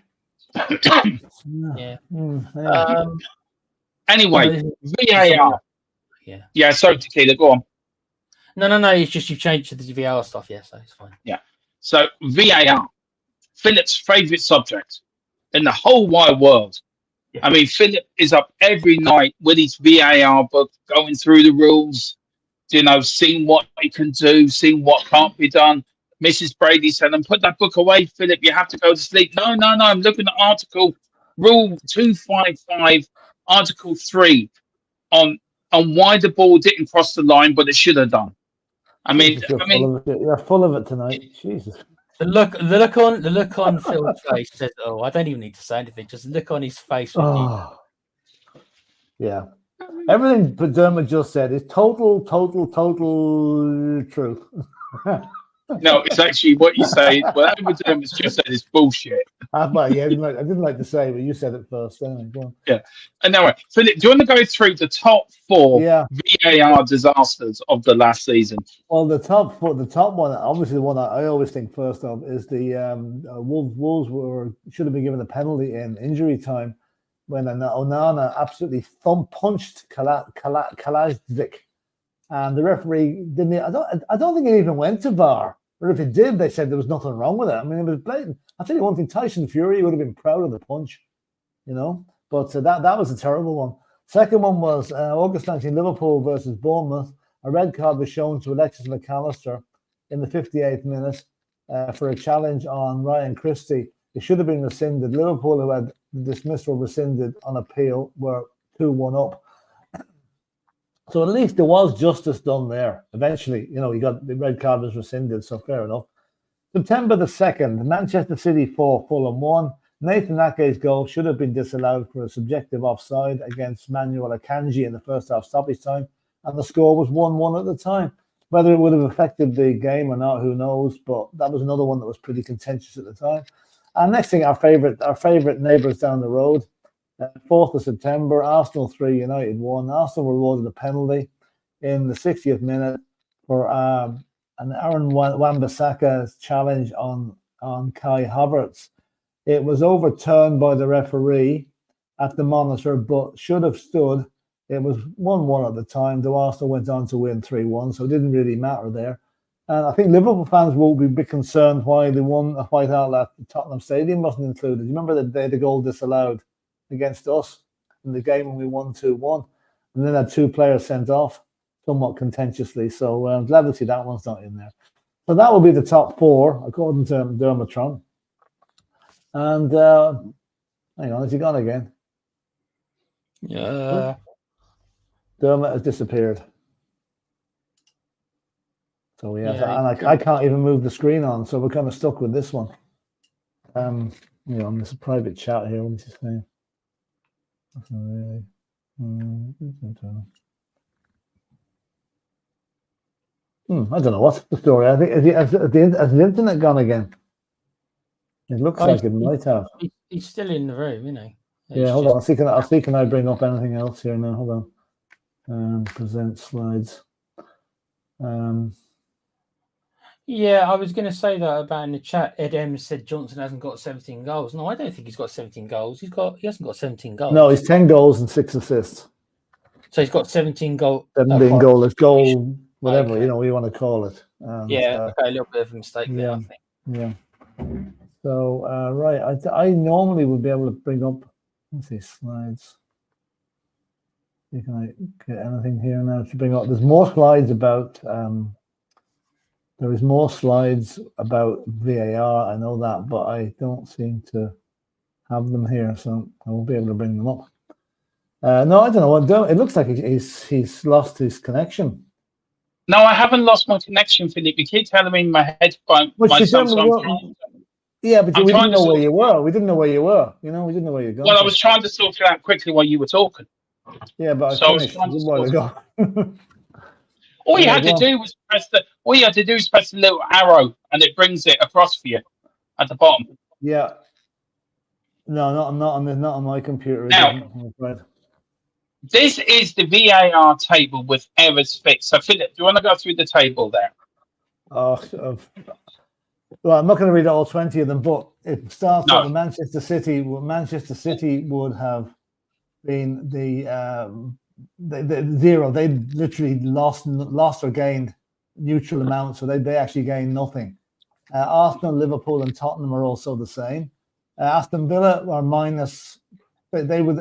Yeah. Yeah. Anyway, VAR. Yeah, sorry, Tequila, go on. No. It's just you've changed to the VAR stuff. Yeah, so it's fine. Yeah. So VAR, Philip's favourite subject in the whole wide world. Yeah. I mean, Philip is up every night with his VAR book, going through the rules, seeing what he can do, seeing what can't be done. Mrs. Brady said, put that book away, Philip. You have to go to sleep. No. I'm looking at Rule 255, Article 3 on why the ball didn't cross the line, but it should have done. You're full of it tonight. Jesus. The look on Phil's face says, "Oh, I don't even need to say anything. Just look on his face." Yeah. Everything Dermot just said is total truth. No, it's actually what you say. Whatever Dermot's just said is bullshit. I didn't like to say, but you said it first. Anyway, go on. Yeah. And now, Philip, do you want to go through the top 4 VAR disasters of the last season? Well, the top one, obviously the one I always think first of is the Wolves should have been given a penalty in injury time when Onana absolutely punched Kalajdzic, and the referee didn't. I don't think it even went to VAR. Or if it did, they said there was nothing wrong with it. I mean, it was blatant. I'll tell you one thing: Tyson Fury would have been proud of the punch, But that was a terrible one. Second one was August 19, Liverpool versus Bournemouth. A red card was shown to Alexis McAllister in the 58th minute for a challenge on Ryan Christie. It should have been rescinded. Liverpool, who had dismissal rescinded on appeal, were 2-1 up. So at least there was justice done there. Eventually, he got the red card was rescinded, so fair enough. September the 2nd, Manchester City 4, Fulham 1. Nathan Ake's goal should have been disallowed for a subjective offside against Manuel Akanji in the first half stoppage time, and the score was 1-1 at the time. Whether it would have affected the game or not, who knows? But that was another one that was pretty contentious at the time. And next thing, our favourite neighbours down the road. 4th of September, Arsenal 3, United 1. Arsenal were awarded a penalty in the 60th minute for an Aaron Wan-Bissaka's challenge on Kai Havertz. It was overturned by the referee at the monitor, but should have stood. It was 1-1 at the time, though Arsenal went on to win 3-1, so it didn't really matter there. And I think Liverpool fans will be a bit concerned why they won a White Hart at Tottenham Stadium wasn't included. You remember that they had the goal disallowed against us in the game when we won 2-1, and then had 2 players sent off somewhat contentiously. So I'm glad to see that one's not in there. So that will be the top 4 according to Dermatron. And hang on, has he gone again? Yeah. Dermot has disappeared. So I can't even move the screen on, so we're kind of stuck with this one. There's a private chat here. What is his name? That's not really. I don't know what's the story. I think has the internet gone again? It looks like it might have. He's still in the room, isn't he? Yeah, hold on. I'll see. Can I bring up anything else here now? Hold on. Present slides. Yeah, I was going to say that about in the chat. Ed M said Johnson hasn't got 17 goals. No, I don't think he's got 17 goals. He hasn't got 17 goals. No, he's 10 goals and 6 assists. So he's got 17 goals. 17 goals, whatever, okay. You want to call it. A little bit of a mistake there, I think. Yeah. So, right, I normally would be able to bring up, let's see, slides. Can I get anything here now to bring up? There's more slides about... There is more slides about VAR, I know that, but I don't seem to have them here, so I won't be able to bring them up. No, I don't know. It looks like he's lost his connection. No, I haven't lost my connection, Philip. You keep telling me my headphone, Which my is Samsung. yeah, but I'm we trying didn't to know where sort. you were. We didn't know where you were. You know, we didn't know where you're going. Well, I was trying to sort it out quickly while you were talking. Yeah, but So I I was finished a trying to good while sort. ago. All you Yeah, had go to on. do was press the. All you had to do is press the little arrow, and it brings it across for you at the bottom. Yeah. No, not on my computer. It Now, doesn't. I'm afraid. this is the VAR table with errors fixed. So, Philip, do you want to go through the table there? Oh, well, I'm not going to read all 20 of them, but it starts No. at the Manchester City. Manchester City would have been the zero. They literally lost or gained neutral amounts, so they actually gained nothing. Arsenal, Liverpool, and Tottenham are also the same. Aston Villa are minus. They would.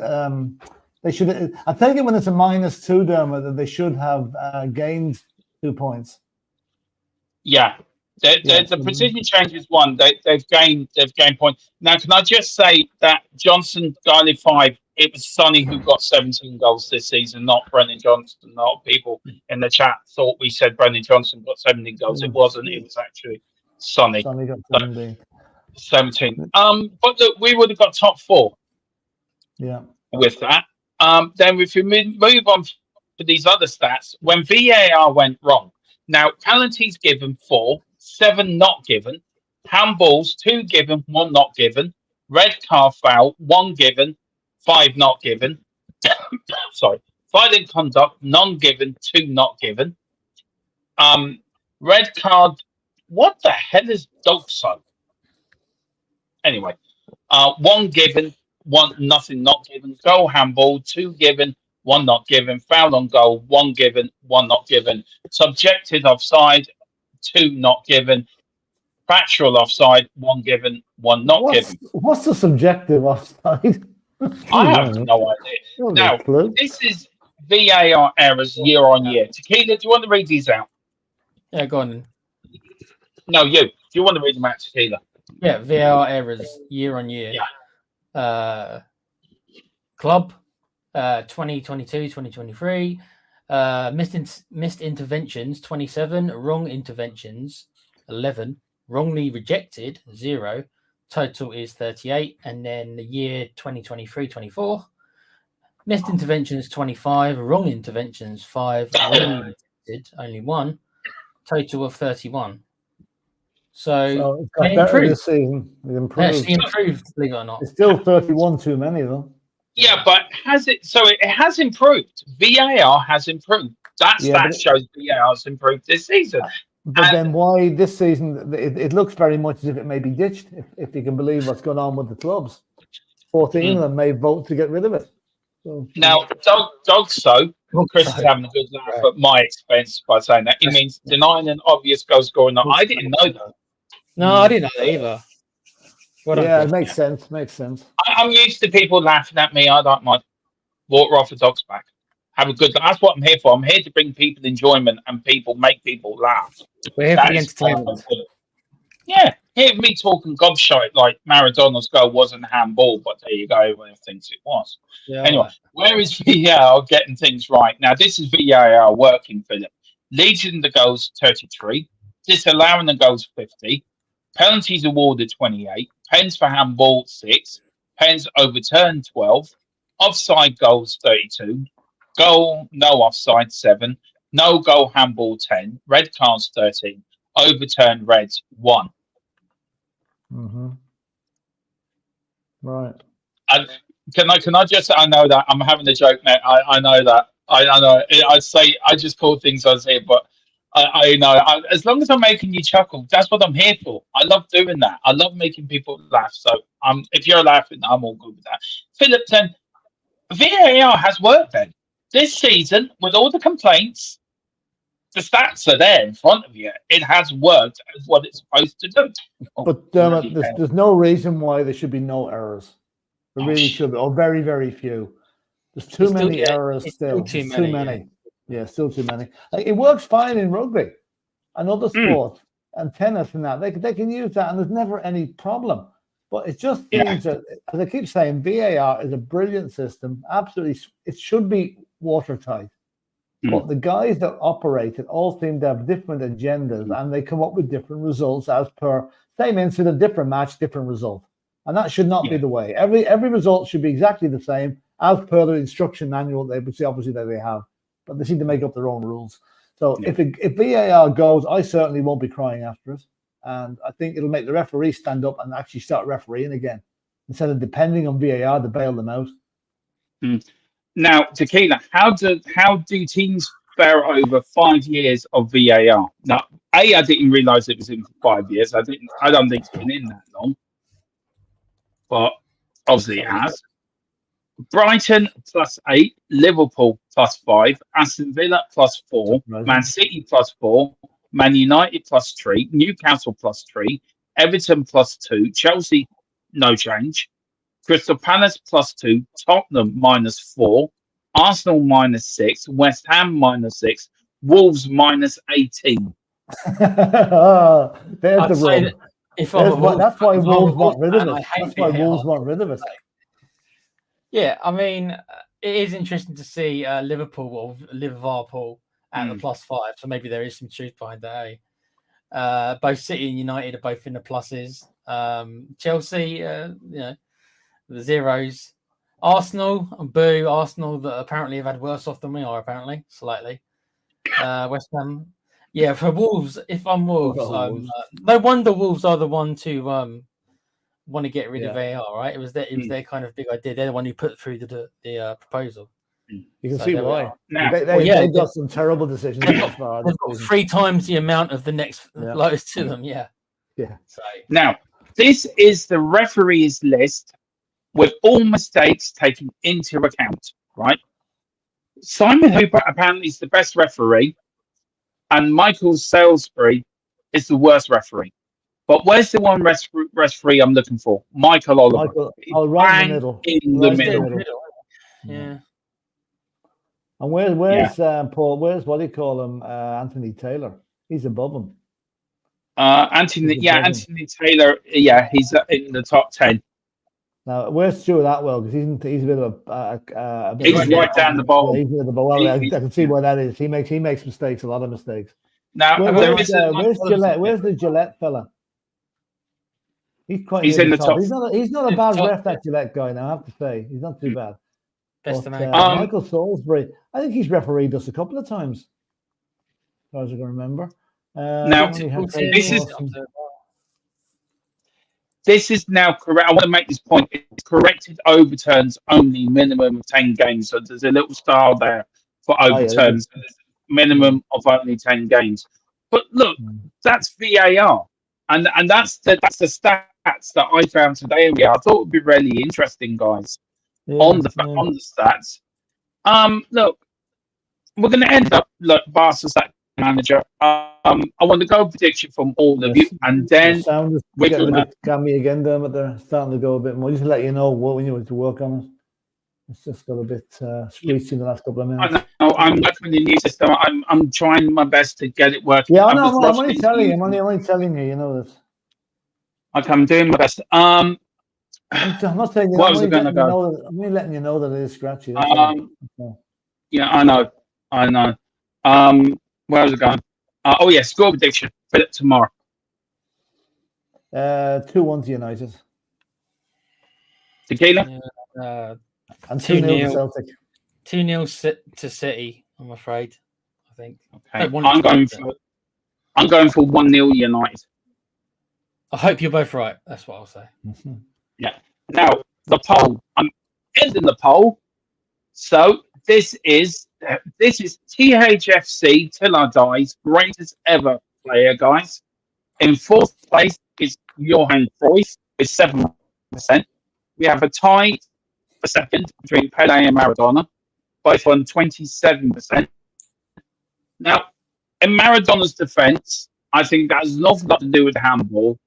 They should. I take it when it's a -2, Dermot, they should have gained 2 points. Yeah. The precision change is one. They've gained points. Now, can I just say that Johnson got 5? It was Sonny who got 17 goals this season, not Brennan Johnson. Not people in the chat thought we said Brennan Johnson got 17 goals. It wasn't. It was actually Sonny. Sonny got 17. 17. But look, we would have got top 4. Yeah. With that. Then if we move on to these other stats, when VAR went wrong, now penalties given 4, 7 not given, handballs 2 given, 1 not given, red card foul 1 given, 5 not given. Sorry, violent conduct none given, 2 not given. Red card. What the hell is Dokso? Anyway, 1 given. 1 nothing not given, goal handball 2 given, 1 not given, foul on goal 1 given, 1 not given, subjected offside 2 not given, factual offside 1 given, 1 not given. What's the subjective offside? I have no idea. Now, this is VAR errors year on year. Tequila, do you want to read these out? Yeah, go on. No, you. Do you want to read them out, Tequila? Yeah, VAR errors year on year. Yeah. Club 2022 2023 missed interventions 27, wrong interventions 11, wrongly rejected 0, total is 38, and then the year 2023-24 missed interventions 25, wrong interventions 5, wrongly rejected only 1, total of 31. So it's got better this season. It improved. Actually improved, believe it or not. It's still 31 too many, though. Yeah, but has it? So it has improved. VAR has improved. That shows VAR has improved this season. But then why this season? It looks very much as if it may be ditched, if you can believe what's going on with the clubs. 14 of them may vote to get rid of it. So, now, Dogso, Chris is having a good laugh at my expense by saying that. It means denying an obvious goal scoring. I didn't know that. No, I didn't know that either. Yeah, it makes sense. Makes sense. I'm used to people laughing at me. I don't mind. Walk off the dog's back. Have a good. That's what I'm here for. I'm here to bring people enjoyment and make people laugh. We're here for the entertainment. Yeah, hear me talking gobshite like Maradona's goal wasn't handball, but there you go. Everyone thinks it was. Yeah, anyway, where is VAR getting things right? Now, this is VAR working, Philip. Leading the goals 33, disallowing the goals 50, penalties awarded 28, pens for handball 6, pens overturned 12, offside goals 32, goal no offside 7, no goal handball 10, red cards 13, overturned reds 1. Mm-hmm. Right. And can I just? I know that I'm having a joke now. I know that. I know. I just call things I say, but I know. As long as I'm making you chuckle, that's what I'm here for. I love doing that. I love making people laugh. So if you're laughing, I'm all good with that. Philip, then VAR has worked. Then this season, with all the complaints, the stats are there in front of you. It has worked as what it's supposed to do. But there's no reason why there should be no errors. There really should be, or very, very few. There's too many errors still. Too many. Yeah, still too many. It works fine in rugby and other sports and tennis and that. They can use that and there's never any problem. But it just seems that, as I keep saying, VAR is a brilliant system. Absolutely, it should be watertight. But the guys that operate it all seem to have different agendas, and they come up with different results as per same incident, different match, different result. And that should not be the way. Every result should be exactly the same as per the instruction manual they would see obviously that they have. But they seem to make up their own rules. So if VAR goes, I certainly won't be crying after it. And I think it'll make the referee stand up and actually start refereeing again instead of depending on VAR to bail them out. Now, Tequila, how do teams fare over 5 years of VAR? Now, I didn't realise it was in for 5 years. I don't think it's been in that long, but obviously it has. Brighton +8, Liverpool +5, Aston Villa +4, Man City +4, Man United +3, Newcastle +3, Everton +2, Chelsea no change, Crystal Palace +2, Tottenham -4, Arsenal -6, West Ham -6, Wolves -18. There's the rub. That's why Wolves want rid of it. That's why Wolves want rid of it. Yeah, I mean, it is interesting to see Liverpool or Liverpool at the +5. So maybe there is some truth behind that. Both City and United are both in the pluses. Chelsea, the zeros. Arsenal, boo. Arsenal that apparently have had worse off than we are, apparently, slightly. West Ham. Yeah, for Wolves, if I'm Wolves, no wonder Wolves are the one to want to get rid of VAR, right? It was their kind of big idea. They're the one who put through the proposal. You can see why. Now, they got some terrible decisions. They've got 3 times the amount of the next lowest to them. Yeah. So now, this is the referees list with all mistakes taken into account, right? Simon Hooper apparently is the best referee, and Michael Salisbury is the worst referee. But where's the one referee I'm looking for? Michael Oliver. Right in the middle. In the middle. Yeah. And where's Paul? Where's what do you call him? Anthony Taylor. He's above him. Anthony Taylor. Yeah, he's in the top 10. Now, where's Stuart Atwell? Because he's a bit of a bit he's right down the bottom. He's near the bottom. I can see where that is. He makes mistakes, a lot of mistakes. Now, where's Gillette? Where's the Gillette fella? He's in the top. He's not a bad ref, that Gillette guy. Now I have to say, he's not too bad. Michael Salisbury, I think he's refereed us a couple of times, as far as I can remember. Now, this is now correct. I want to make this point. It's corrected overturns only, minimum of 10 games. So there's a little star there for overturns. Minimum of only 10 games. But look, that's VAR, and that's the stats that I found today in VAR. I thought it would be really interesting, guys, on the stats. Look, we're going to end up like Barca's that manager. I want to go prediction from all of you, and then we're going to get me again, but they're starting to go a bit more. Just to let you know what we need to work on it. It's just got a bit screechy in the last couple of minutes. I know. I'm working with the new system. I'm trying my best to get it working. Yeah, I'm only telling you. I'm only telling you. You know this. Okay, I'm doing my best. I'm not saying you. What was it going to go? I'm only letting you know that it is scratchy. Yeah, I know. Where was it going? Score prediction for tomorrow. 2-1 to United. Tequila. And 2-0 to Celtic. 2-0 to City. I'm afraid. I think. Okay. I'm going for 1-0 United. I hope you're both right. That's what I'll say. Yeah. Now the poll. I'm ending the poll. So this is Thfc till I die's greatest ever player, guys. In 4th place is Johan Cruyff with 7%. We have a tie for 2nd between Pele and Maradona, both on 27%. Now, in Maradona's defence, I think that has an awful lot to do with the handball.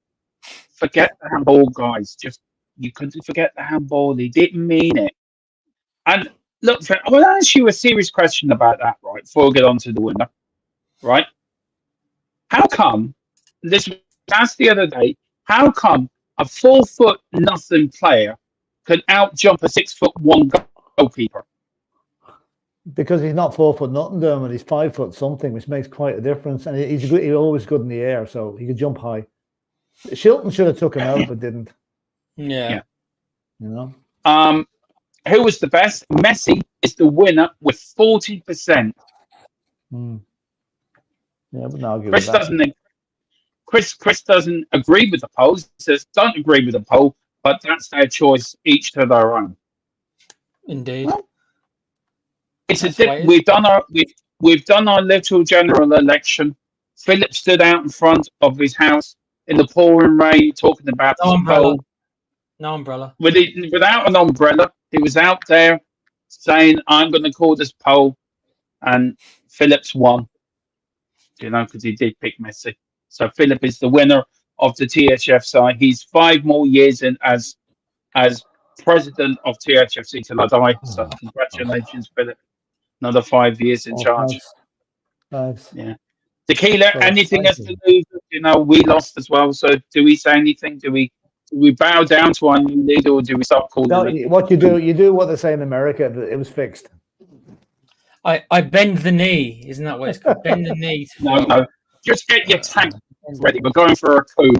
Forget the handball, guys. You couldn't forget the handball. He didn't mean it. And look, I want to ask you a serious question about that, right? Before we get on to the winner, right? How come, this was asked the other day, how come a 4'0" player can outjump a 6'1" goalkeeper? Because he's not 4 foot nothing, Dermot. He's 5 foot something, which makes quite a difference. And he's always good in the air, so he could jump high. Shilton should have took him out, but didn't. Yeah. You know. Who was the best? Messi is the winner with 40%. Yeah, but no, I'll give Chris it that. doesn't. Chris doesn't agree with the poll. He says don't agree with the poll, but that's their choice, each to their own. Indeed. Well, it's That's a the way it is. we've done our little general election. Philip stood out in front of his house in the pouring rain, talking about No his umbrella. poll. No umbrella. Without an umbrella, he was out there saying, "I'm going to call this poll," and Philip's won. You know, because he did pick Messi. So Philip is the winner of the THFC. He's 5 more years in as president of THFC till I die. So congratulations, Philip. Another 5 years in charge. Thanks. Yeah. Tequila, So anything else to exciting. lose? You know, we lost as well. So do we say anything? Do we bow down to our new leader, or do we start calling No, it? what you do what they say in America. It was fixed. I bend the knee. Isn't that what it's called? Bend the knee. No. Just get your tank ready. We're going for a coup.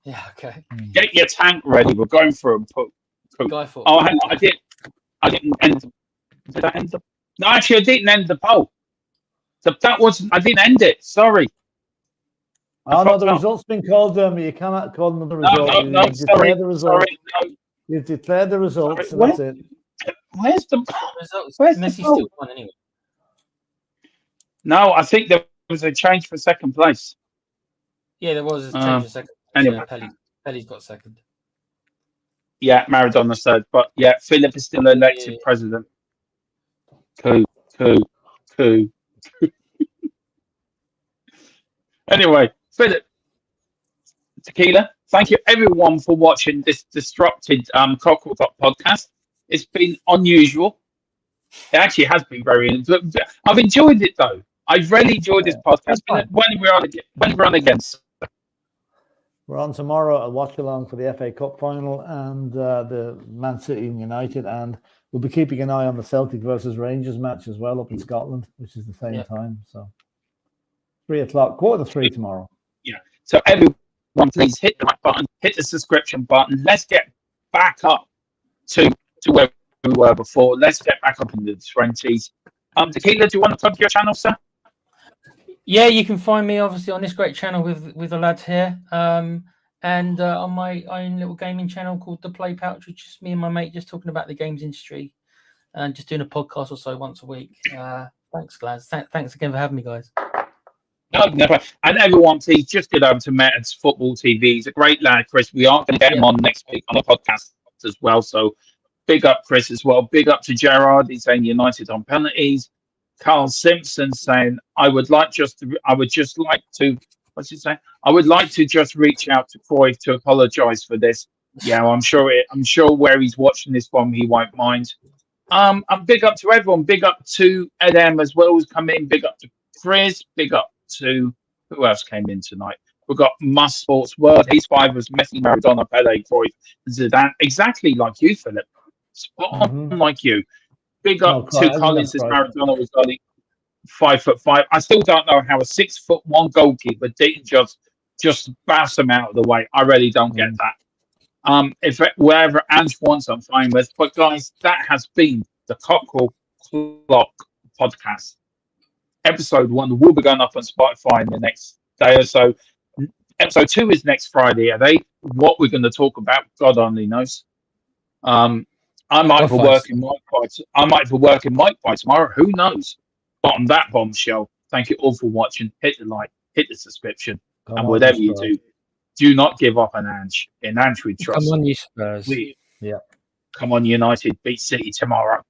Yeah, okay. Get your tank ready. We're going for a coup. Guy for Oh, hang on. I didn't end. Did I end the? No, actually, I didn't end the poll. So that wasn't. I didn't end it. Sorry. Oh no, the up. result's been called. You cannot call them the No, result. no, You sorry. declare the results. Sorry. No. You declare the results, Sorry, and that's it. Where's the? results. Where's the Messi poll? still won anyway. No, I think there was a change for second place. Yeah, there was a change in second. Anyway. Yeah, Pelly's got second. Yeah, Maradona's third. But yeah, Philip is still elected president. Coup. Anyway, Philip, Tequila, thank you everyone for watching this disrupted Cockeral podcast. It's been unusual. It actually has been very. I've enjoyed it though. I've really enjoyed this podcast. When we're on again. We're on tomorrow. I'll watch along for the FA Cup final and the Man City and United, and we'll be keeping an eye on the Celtic versus Rangers match as well up in Scotland, which is the same time. So 3:00, 2:45 tomorrow. Yeah. So everyone, please hit the like button, hit the subscription button. Let's get back up to where we were before. Let's get back up in the 20s. Tequila, do you want to plug your channel, sir? Yeah, you can find me obviously on this great channel with the lads here, and on my own little gaming channel called The Play Pouch, which is me and my mate just talking about the games industry and just doing a podcast or so once a week. Thanks, lads. Thanks again for having me, guys. No, never. And everyone, please just get over to Metted's Football TV. He's a great lad, Chris. We are going to get him on next week on a podcast as well. So big up Chris as well. Big up to Gerard. He's saying United on penalties. Carl Simpson saying, I would just like to just reach out to Cruyff to apologise for this. Yeah, well, I'm sure where he's watching this from, he won't mind. And big up to everyone. Big up to Ed M as well, who's come in. Big up to Chris. Big up to who else came in tonight? We've got Must Sports World. His five was Messi, Maradona, Pele, Cruyff, Zidane. Exactly like you, Philip. Spot on like you. Big up to Collins as Maradona was only 5'5". I still don't know how a 6'1" goalkeeper didn't just bash them out of the way. I really don't get that. If wherever Ange wants, I'm fine with. But guys, that has been the Cockeral Clock podcast. Episode 1 will be going up on Spotify in the next day or so. Episode 2 is next Friday. What we're going to talk about, God only knows. I might be working Mike by tomorrow. Who knows? But on that bombshell, thank you all for watching. Hit the like, hit the subscription, and whatever you do not give up on Ange. In Ange we trust. Come on, you Spurs. Yeah. Come on, United. Beat City tomorrow.